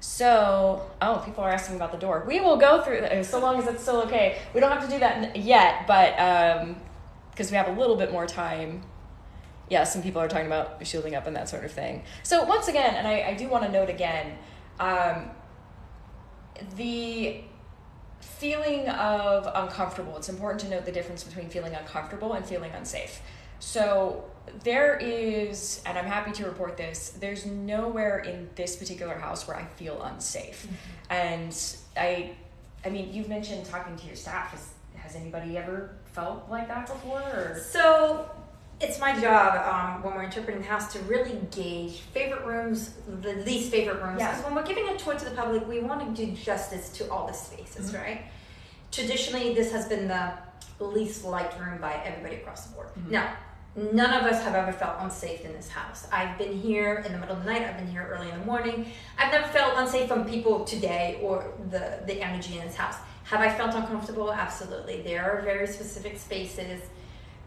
So, people are asking about the door. We will go through that, so long as it's still okay. We don't have to do that yet, but because we have a little bit more time. Yeah, some people are talking about shielding up and that sort of thing. So once again, and I do want to note again, the feeling of uncomfortable. It's important to note the difference between feeling uncomfortable and feeling unsafe. So there is, and I'm happy to report this, there's nowhere in this particular house where I feel unsafe. And I mean, you've mentioned talking to your staff. Has anybody ever felt like that before? Or? So it's my job when we're interpreting the house to really gauge favorite rooms, the least favorite rooms. Because when we're giving a tour to the public, we want to do justice to all the spaces, right? Traditionally, this has been the least liked room by everybody across the board. Now, none of us have ever felt unsafe in this house. I've been here in the middle of the night. I've been here early in the morning. I've never felt unsafe from people today or the energy in this house. Have I felt uncomfortable? Absolutely. There are very specific spaces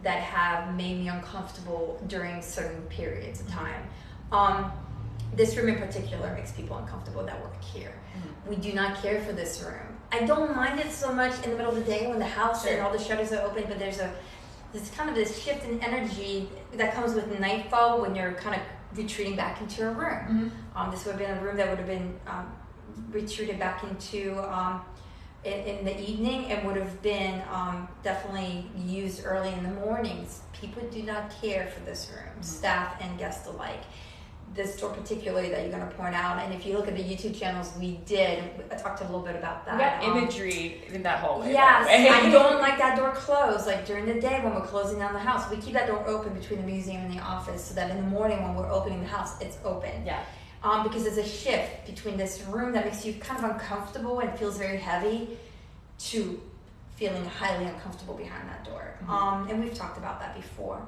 that have made me uncomfortable during certain periods of time. This room in particular makes people uncomfortable that work here. We do not care for this room. I don't mind it so much in the middle of the day when the house and all the shutters are open, but there's kind of this shift in energy that comes with nightfall when you're kind of retreating back into a room. This would have been a room that would have been retreated back into in the evening and would have been definitely used early in the mornings. People do not care for this room, staff and guests alike. This door particularly that you're going to point out, and if you look at the YouTube channels, I talked a little bit about that. We got imagery in that hallway. Yes, I don't like that door closed. Like during the day when we're closing down the house, we keep that door open between the museum and the office so that in the morning when we're opening the house, it's open. Yeah. Because there's a shift between this room that makes you kind of uncomfortable and feels very heavy to feeling highly uncomfortable behind that door. And we've talked about that before.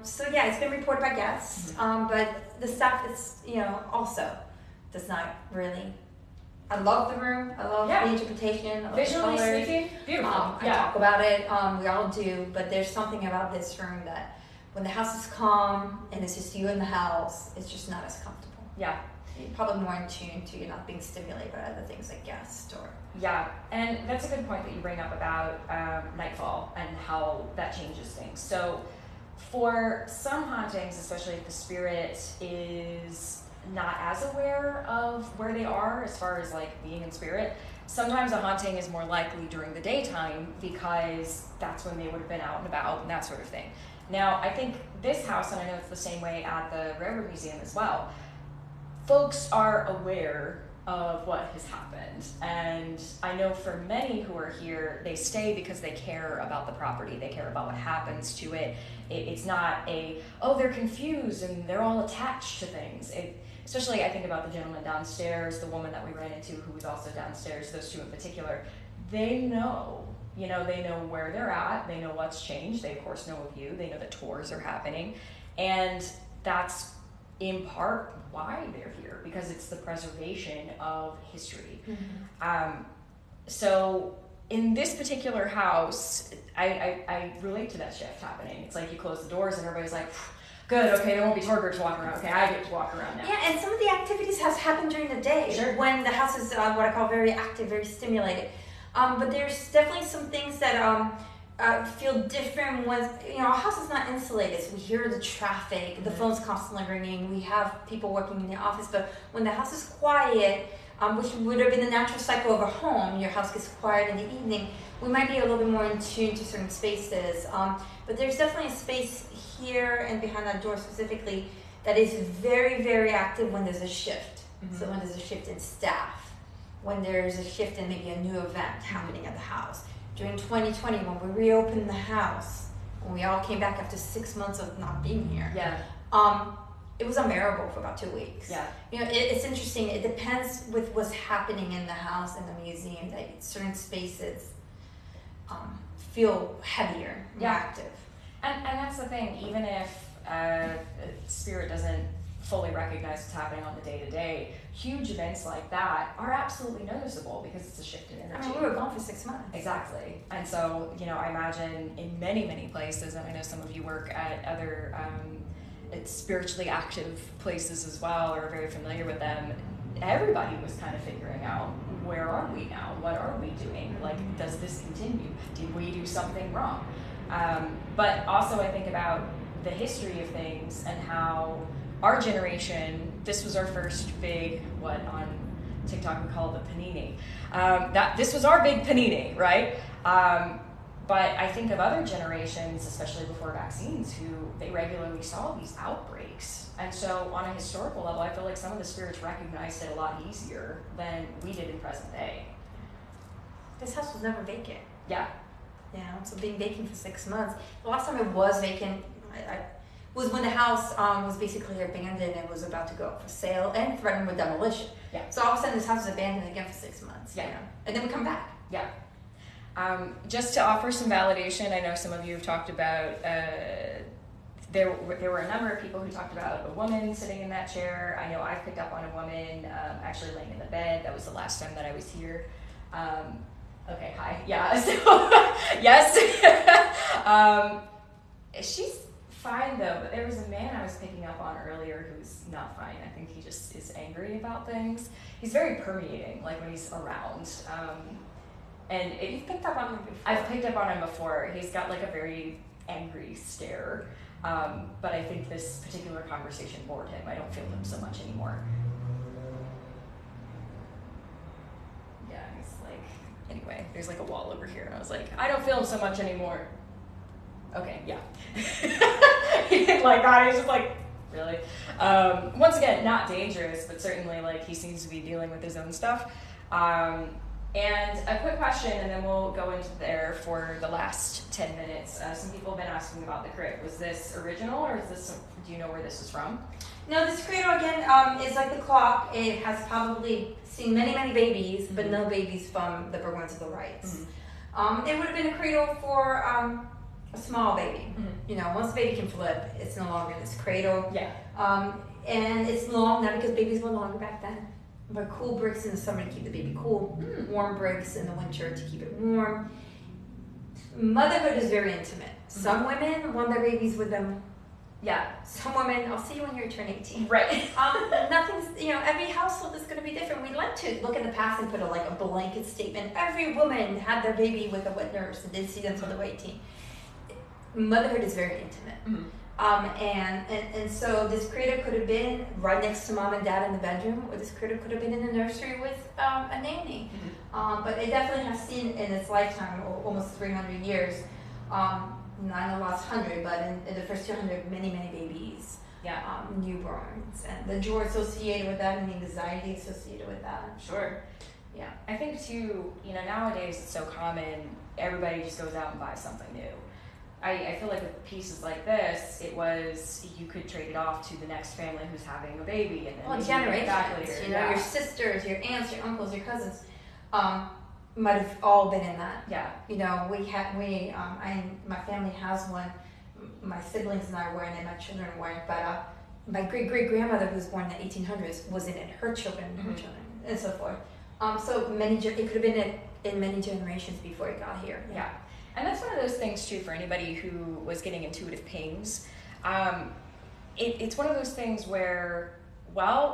So yeah, it's been reported by guests, but the staff is, also does not really. I love the room. I love the interpretation. I love visually the colors. speaking, beautiful. I talk about it. We all do, but there's something about this room that when the house is calm and it's just you in the house, it's just not as comfortable. Yeah. You're probably more in tune to you're not being stimulated by other things like guests or. Yeah, and that's a good point that you bring up about nightfall and how that changes things. So for some hauntings, especially if the spirit is not as aware of where they are as far as like being in spirit, sometimes a haunting is more likely during the daytime because that's when they would have been out and about and that sort of thing. Now, I think this house, and I know it's the same way at the Railroad Museum as well, folks are aware of what has happened. And I know for many who are here, they stay because they care about the property. They care about what happens to it. It's not they're confused and they're all attached to things. Especially I think about the gentleman downstairs, the woman that we ran into who was also downstairs, those two in particular. They know, they know where they're at. They know what's changed. They of course know of you. They know that tours are happening. And that's in part why they're here, because it's the preservation of history. So in this particular house, I relate to that shift happening. It's like you close the doors and everybody's like, good, okay, there won't be tour groups walking around. Okay, I get to walk around now. Yeah, and some of the activities have happened during the day when the house is what I call very active, very stimulated. But there's definitely some things that feel different when, our house is not insulated, so we hear the traffic, the phone's constantly ringing, we have people working in the office, but when the house is quiet, which would have been the natural cycle of a home, your house gets quiet in the evening, we might be a little bit more in tune to certain spaces. But there's definitely a space here and behind that door specifically that is very, very active when there's a shift. So when there's a shift in staff, when there's a shift in maybe a new event happening at the house. During 2020, when we reopened the house, when we all came back after 6 months of not being here, it was unbearable for about 2 weeks. It's interesting. It depends with what's happening in the house and the museum that certain spaces feel heavier, more active. And that's the thing. Even if Spirit doesn't fully recognize what's happening on the day-to-day, huge events like that are absolutely noticeable because it's a shift in energy. We were gone for 6 months. Exactly. And so, I imagine in many, many places, and I know some of you work at other spiritually active places as well, or are very familiar with them, everybody was kind of figuring out, where are we now? What are we doing? Like, does this continue? Did we do something wrong? But also I think about the history of things and how our generation, this was our first big, what on TikTok we call it the panini. This was our big panini, right? But I think of other generations, especially before vaccines, who they regularly saw these outbreaks. And so on a historical level, I feel like some of the spirits recognized it a lot easier than we did in present day. This house was never vacant. Yeah. So being vacant for 6 months. The last time it was vacant was when the house was basically abandoned and was about to go up for sale and threatened with demolition. So all of a sudden this house was abandoned again for 6 months. And then we come back. Just to offer some validation, I know some of you have talked about, there were a number of people who talked about a woman sitting in that chair. I know I've picked up on a woman actually laying in the bed. That was the last time that I was here. Okay, hi. So, yes. She's fine though, but there was a man I was picking up on earlier who's not fine. I think he just is angry about things. He's very permeating, like when he's around. And you've picked up on him before. I've picked up on him before. He's got like a very angry stare. But I think this particular conversation bored him. I don't feel him so much anymore. Yeah, he's like, anyway, there's like a wall over here. And I was like, I don't feel him so much anymore. Okay, yeah. He didn't like that. He's just like, really? Once again, not dangerous, but certainly like he seems to be dealing with his own stuff. And a quick question, and then we'll go into there for the last 10 minutes. Some people have been asking about the crib. Was this original, or is this? Do you know where this is from? No, this cradle again is like the clock. It has probably seen many, many babies, but no babies from the Burgwin-Wrights. It would have been a cradle for a small baby. Once the baby can flip, it's no longer this cradle. And it's long, not because babies were longer back then, but cool bricks in the summer to keep the baby cool, warm bricks in the winter to keep it warm. Motherhood is very intimate. Some women want their babies with them. Some women, I'll see you when you turn 18. Right. Nothing's, every household is going to be different. We like to look in the past and put a blanket statement. Every woman had their baby with a wet nurse and didn't see them until they were 18. Motherhood is very intimate. And so this cradle could have been right next to mom and dad in the bedroom, or this cradle could have been in the nursery with a nanny. But it definitely has seen in its lifetime, almost 300 years, not in the last 100, but in the first 200, many, many babies. newborns, and the joy associated with that and the anxiety associated with that. Sure. Yeah. I think too, nowadays it's so common, everybody just goes out and buys something new. I feel like with pieces like this, you could trade it off to the next family who's having a baby, and then generations, your sisters, your aunts, your uncles, your cousins, might have all been in that. Yeah. My family has one. My siblings and I were in it, my children weren't, but my great-great-grandmother who was born in the 1800s was in it, her children, and so forth. So it could have been in many generations before it got here. Yeah. And that's one of those things too for anybody who was getting intuitive pings. It's one of those things where,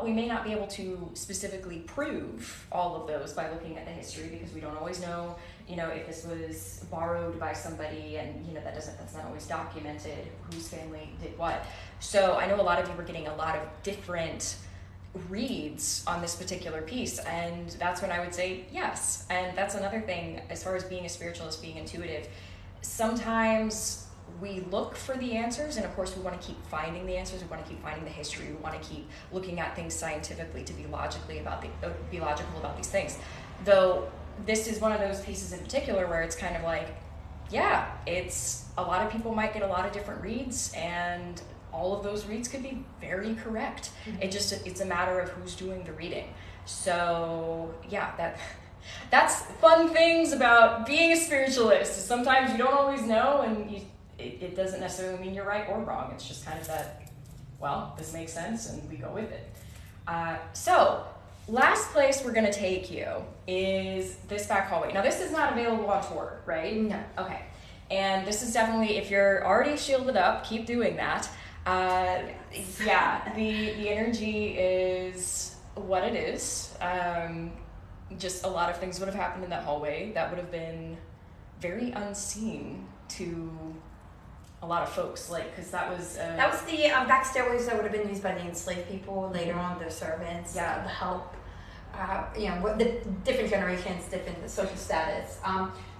we may not be able to specifically prove all of those by looking at the history, because we don't always know, if this was borrowed by somebody, and that's not always documented whose family did what. So I know a lot of you were getting a lot of different reads on this particular piece, and that's when I would say yes. And that's another thing as far as being a spiritualist, being intuitive. Sometimes we look for the answers, and of course we want to keep finding the answers, we want to keep finding the history, we want to keep looking at things scientifically to be logical about these things. Though this is one of those pieces in particular where it's kind of like, it's a lot of people might get a lot of different reads, and all of those reads could be very correct. Mm-hmm. It's a matter of who's doing the reading. So that's fun things about being a spiritualist. Sometimes you don't always know, and it doesn't necessarily mean you're right or wrong. It's just kind of that, this makes sense, and we go with it. So last place we're going to take you is this back hallway. Now, this is not available on tour, right? No. Okay. And this is definitely, if you're already shielded up, keep doing that. The energy is what it is. Just a lot of things would have happened in that hallway that would have been very unseen to a lot of folks, because that was the back stairways that would have been used by the enslaved people later on, their servants, the help, the different generations, different social status.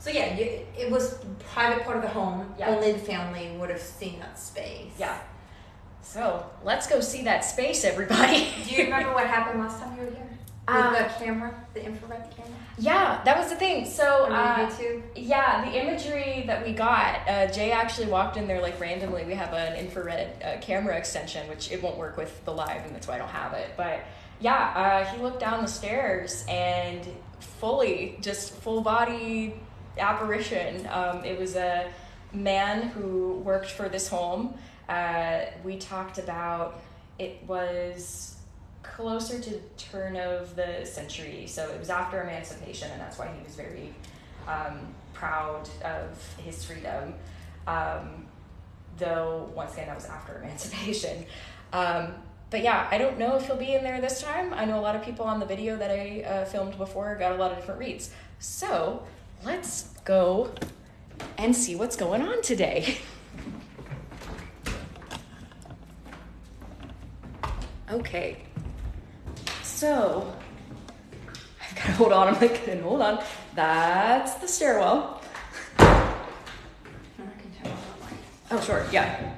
It was private part of the home. Yeah. Only the family would have seen that space. Yeah. So let's go see that space, everybody. Do you remember what happened last time you were here? With the camera, the infrared camera? Yeah, that was the thing. So, YouTube? Yeah, the imagery that we got, Jay actually walked in there randomly. We have an infrared camera extension, which it won't work with the live, and that's why I don't have it. But he looked down the stairs and full body apparition. It was a man who worked for this home. We talked about it was closer to the turn of the century, so it was after emancipation, and that's why he was very proud of his freedom, though once again that was after emancipation. But I don't know if he'll be in there this time. I know a lot of people on the video that I filmed before got a lot of different reads, so let's go and see what's going on today. Okay, so I've got to hold on. That's the stairwell. Oh, sure, yeah.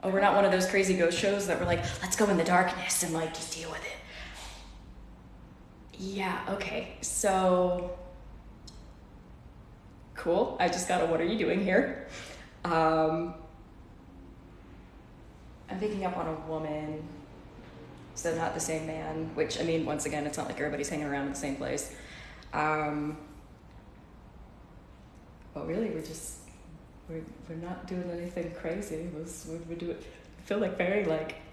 Oh, we're not one of those crazy ghost shows that we're like, let's go in the darkness and just deal with it. Yeah, okay, so cool. I just got a what are you doing here? I'm picking up on a woman, so not the same man, which, once again, it's not like everybody's hanging around in the same place. But really, we're not doing anything crazy. We do it. I feel very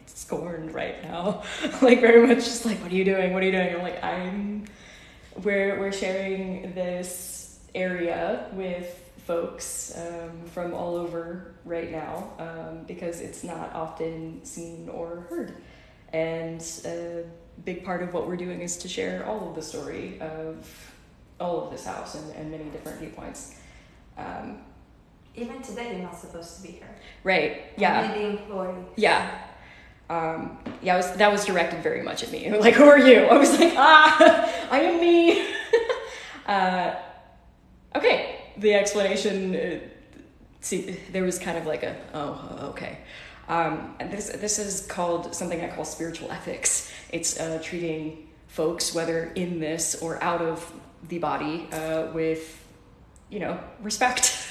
scorned right now, very much just what are you doing? What are you doing? I'm we're sharing this area with folks from all over right now, because it's not often seen or heard. And a big part of what we're doing is to share all of the story of all of this house and many different viewpoints. Even today, you're not supposed to be here. Right, yeah. Only the employees. Yeah. That was directed very much at me. Who are you? I was I am me. Okay. The explanation, there was kind of okay. And this is called something I call spiritual ethics. It's treating folks, whether in this or out of the body, with, respect.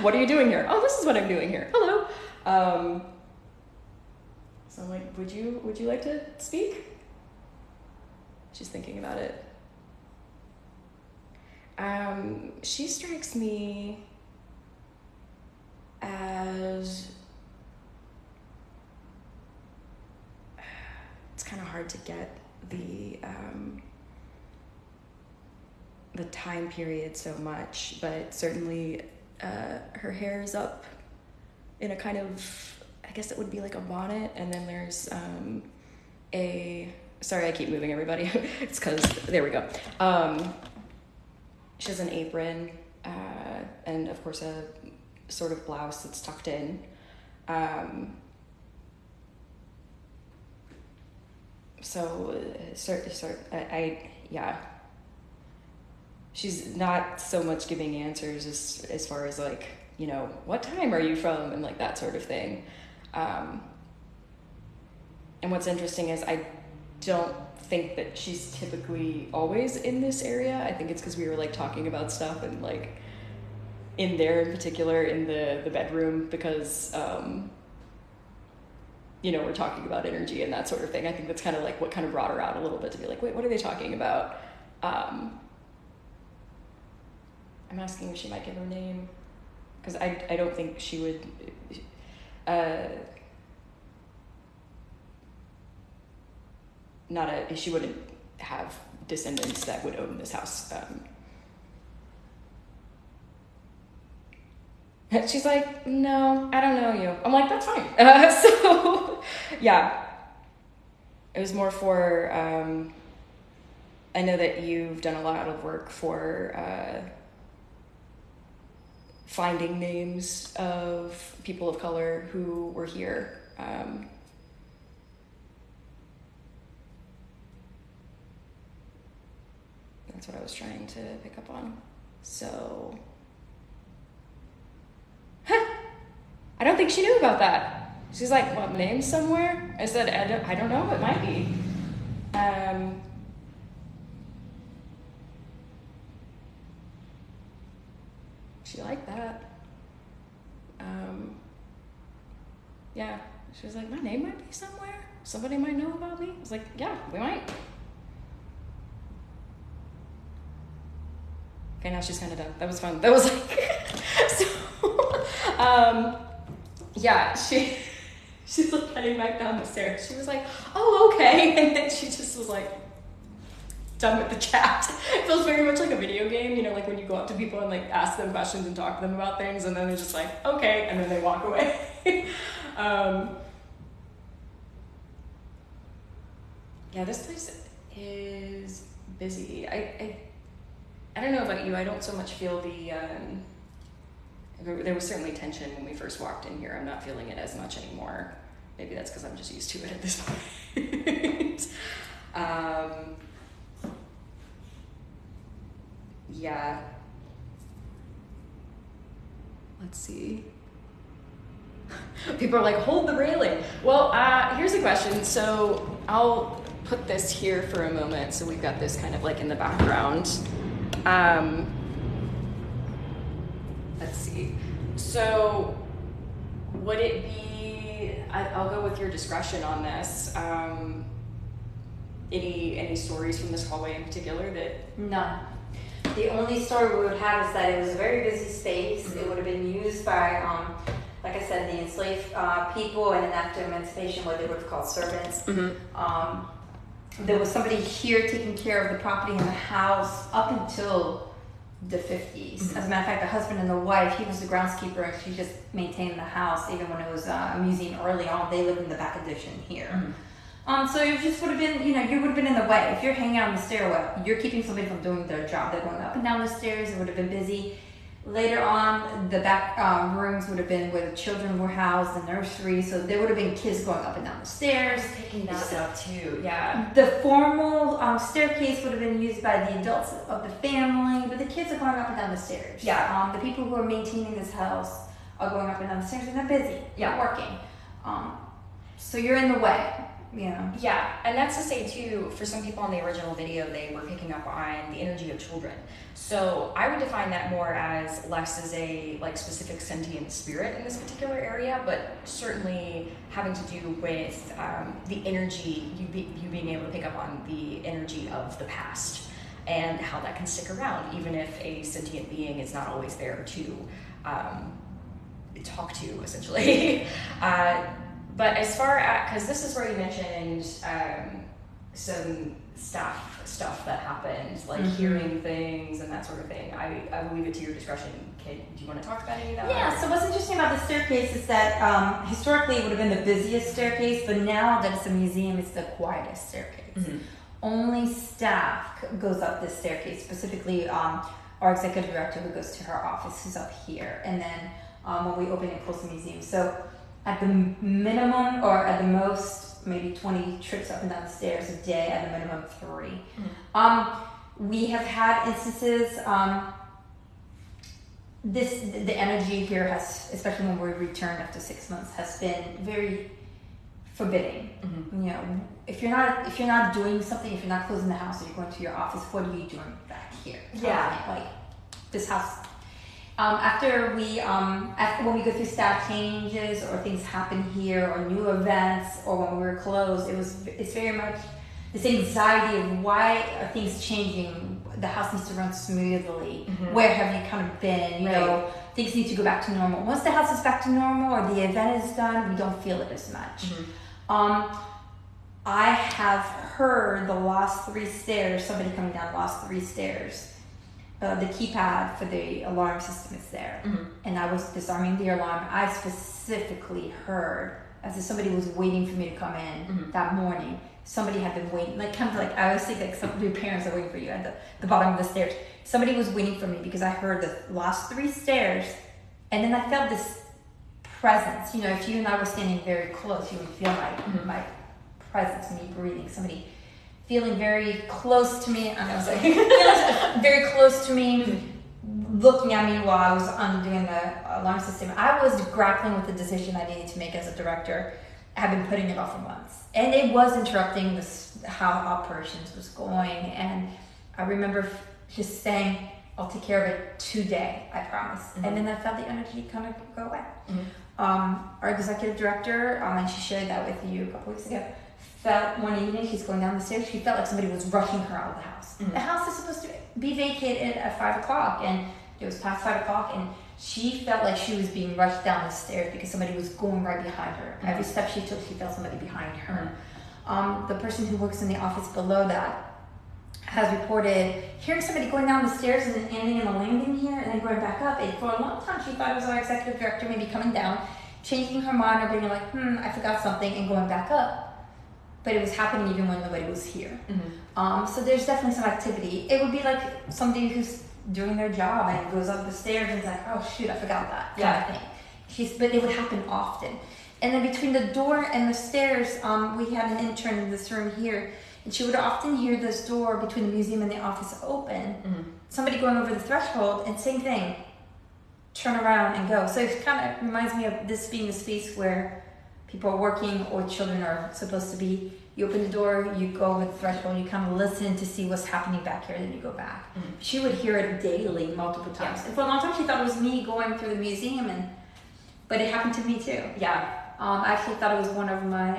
What are you doing here? Oh, this is what I'm doing here. Hello. So I'm like, would you like to speak? She's thinking about it. She strikes me as, it's kind of hard to get the time period so much, but certainly her hair is up in a kind of, I guess it would be like a bonnet, and then there's sorry, I keep moving everybody. It's because, there we go. She has an apron, and of course a sort of blouse that's tucked in. Yeah. She's not so much giving answers as far as like, what time are you from, and like that sort of thing. And what's interesting is I don't think that she's typically always in this area. I think it's because we were like talking about stuff, and like in there in particular in the bedroom, because we're talking about energy and that sort of thing. I think that's kind of like what kind of brought her out a little bit, to be like, wait, what are they talking about? I'm asking if she might give her name, because I don't think she would she wouldn't have descendants that would own this house. She's like, no, I don't know you. I'm like, that's fine. So yeah, it was more for, I know that you've done a lot of work for finding names of people of color who were here. That's what I was trying to pick up on. So, I don't think she knew about that. She's like, what, name somewhere? I said, I don't know, it might be. She liked that. Yeah, she was like, my name might be somewhere. Somebody might know about me. I was like, yeah, we might. Okay, now she's kind of done. That was fun. That was like, yeah, she's like heading back down the stairs. She was like, oh, okay. And then she just was like, done with the chat. It feels very much like a video game, like when you go up to people and like ask them questions and talk to them about things, and then they're just like, okay, and then they walk away. Yeah, this place is busy. I don't know about you, I don't so much feel there was certainly tension when we first walked in here. I'm not feeling it as much anymore. Maybe that's because I'm just used to it at this point. Yeah. Let's see. People are like, hold the railing. Well, here's a question. So I'll put this here for a moment. So we've got this kind of like in the background. Let's see. So would it be, I'll go with your discretion on this. Any stories from this hallway in particular that? None. The only story we would have is that it was a very busy space. Mm-hmm. It would have been used by, like I said, the enslaved people, and then after emancipation, what they would have called servants. Mm-hmm. There was somebody here taking care of the property and the house up until the 50s. Mm-hmm. As a matter of fact, the husband and the wife, he was the groundskeeper, and she just maintained the house even when it was a museum early on. They lived in the back addition here. Mm-hmm. So it just would have been, you would have been in the way. If you're hanging out on the stairwell, you're keeping somebody from doing their job. They're going up and down the stairs. It would have been busy. Later on, the back rooms would have been where the children were housed, the nursery. So there would have been kids going up and down the stairs. Picking that up too, yeah. The formal staircase would have been used by the adults of the family, but the kids are going up and down the stairs. Yeah. The people who are maintaining this house are going up and down the stairs, and they're busy. Yeah. They're working. So you're in the way, you know. Yeah, and that's to say too, for some people in the original video, they were picking up on the energy of children. So I would define that more as less as a like specific sentient spirit in this particular area, but certainly having to do with the energy, you being able to pick up on the energy of the past and how that can stick around, even if a sentient being is not always there to talk to, essentially. But as far as, because this is where you mentioned some stuff that happened, like hearing things and that sort of thing. I will leave it to your discretion. Do you want to talk about any of that? Yeah, so what's interesting about the staircase is that historically it would have been the busiest staircase, but now that it's a museum, it's the quietest staircase. Only staff goes up this staircase, specifically our executive director who goes to her office is up here, and then when we open and close the museum. So at the minimum or at the most, maybe 20 trips up and down the stairs a day, at the minimum 3. We have had instances, the energy here has, especially when we return after 6 months, has been very forbidding. You know, if you're not doing something, if you're not closing the house or you're going to your office, what are you doing back here? Yeah. Like this house. After when we go through staff changes or things happen here or new events or when we were closed, it's very much this anxiety of why are things changing? The house needs to run smoothly. Where have you kind of been? You know, things need to go back to normal. Once the house is back to normal or the event is done, we don't feel it as much. I have heard the last 3 stairs, somebody coming down the last 3 stairs. The keypad for the alarm system is there. And I was disarming the alarm. I specifically heard as if somebody was waiting for me to come in that morning. Somebody had been waiting, like kind of like, I always think like some of your parents are waiting for you at the bottom of the stairs. Somebody was waiting for me because I heard the last 3 stairs, and then I felt this presence. You know, if you and I were standing very close, you would feel my presence, me breathing, somebody feeling very close to me, and I was like, very close to me, looking at me while I was undoing the alarm system. I was grappling with the decision I needed to make as a director. I had been putting it off for months, and it was interrupting how operations was going. And I remember just saying, "I'll take care of it today, I promise." And then I felt the energy kind of go away. Our executive director, and she shared that with you a couple weeks ago, felt one evening she's going down the stairs, she felt like somebody was rushing her out of the house. The house is supposed to be vacated at 5 o'clock, and it was past 5 o'clock, and she felt like she was being rushed down the stairs because somebody was going right behind her. Every step she took, she felt somebody behind her. The person who works in the office below that has reported hearing somebody going down the stairs and then ending in a landing here and then going back up. And for a long time, she thought it was our executive director maybe coming down, changing her mind or being like, I forgot something, and going back up. But it was happening even when nobody was here. So there's definitely some activity. It would be like somebody who's doing their job and goes up the stairs and is like, oh shoot, I forgot that kind of thing. But it would happen often. And then between the door and the stairs, we had an intern in this room here, and she would often hear this door between the museum and the office open, somebody going over the threshold, and same thing, turn around and go. So it kind of reminds me of this being a space where people are working or children are supposed to be. You open the door, you go over the threshold, you kind of listen to see what's happening back here, then you go back. She would hear it daily, multiple times. And for a long time, she thought it was me going through the museum, but it happened to me too. I actually thought it was one of my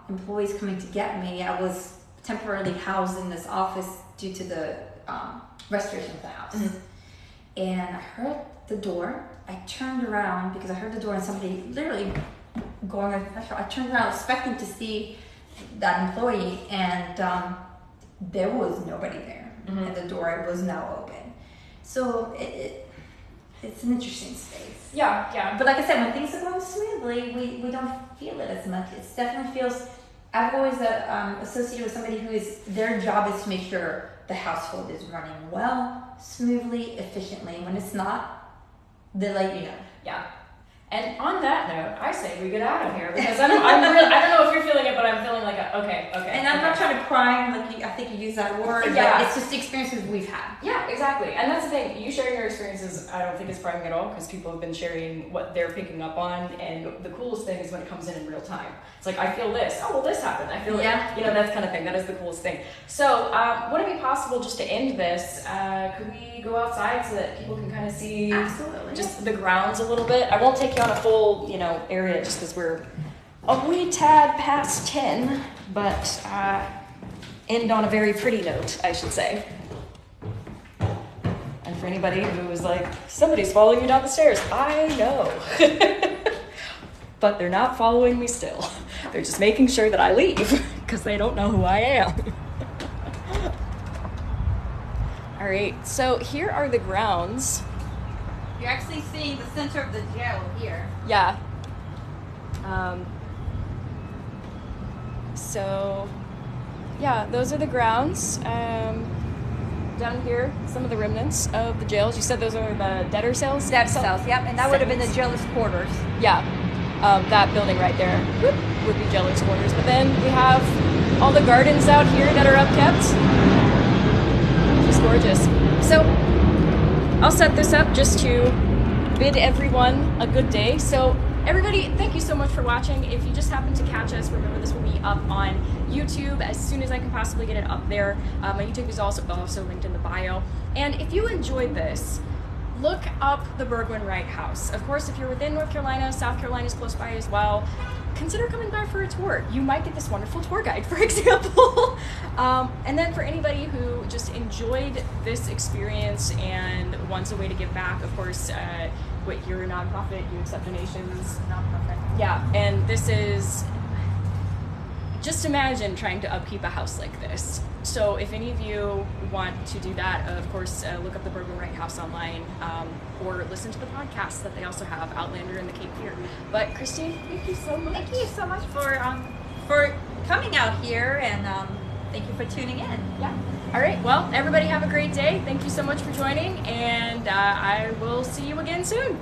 employees coming to get me. I was temporarily housed in this office due to the restoration of the house. And I heard the door. I turned around because I heard the door and somebody literally going over the threshold. I turned around expecting to see that employee, and there was nobody there, and the door was now open. So it's an interesting space. But like I said, when things are going smoothly, we don't feel it as much. It definitely feels. I've always associated with somebody who is their job is to make sure the household is running well, smoothly, efficiently. When it's not, they let you know. And on that note, I say we get out of here because I don't know if you're feeling it, but I'm feeling like Okay. And I'm not trying to prime, like I think you use that word, Yeah. but it's just the experiences we've had. Yeah, exactly. And that's the thing. You sharing your experiences, I don't think is priming at all, because people have been sharing what they're picking up on. And the coolest thing is when it comes in real time. It's like, I feel this. Oh, well, this happened. I feel it. You know, that kind of thing. That is the coolest thing. So, would it be possible just to end this? Could we go outside so that people can kind of see just the grounds a little bit? I won't take you on a full, area just because we're a wee tad past 10, but end on a very pretty note, I should say. And for anybody who was like, somebody's following you down the stairs, I know. But they're not following me still. They're just making sure that I leave because they don't know who I am. All right, so here are the grounds. You're actually seeing the center of the jail here. Yeah. So, yeah, those are the grounds. Down here, some of the remnants of the jails. You said those are the debtor cells? Debtor cells, yep. And that would have been the jailer's quarters. Yeah. That building right there would be jailer's quarters. But then we have all the gardens out here that are upkept. Just gorgeous. So, I'll set this up just to bid everyone a good day. So, everybody, thank you so much for watching. If you just happen to catch us, remember this will be up on YouTube as soon as I can possibly get it up there. My YouTube is also linked in the bio. And if you enjoyed this, look up the Burgwin-Wright house. Of course, if you're within North Carolina, South Carolina is close by as well. Consider coming by for a tour. You might get this wonderful tour guide, for example. And then for anybody who just enjoyed this experience and wants a way to give back, of course, you're a nonprofit, you accept donations. Nonprofit. Yeah, and this is, just imagine trying to upkeep a house like this. So if any of you want to do that, of course, look up the Burgwin-Wright house online, or listen to the podcast that they also have, Outlander and the Cape Fear. But Christine, thank you so much. Thank you so much for coming out here, and thank you for tuning in. Yeah. All right. Well, everybody have a great day. Thank you so much for joining, and I will see you again soon.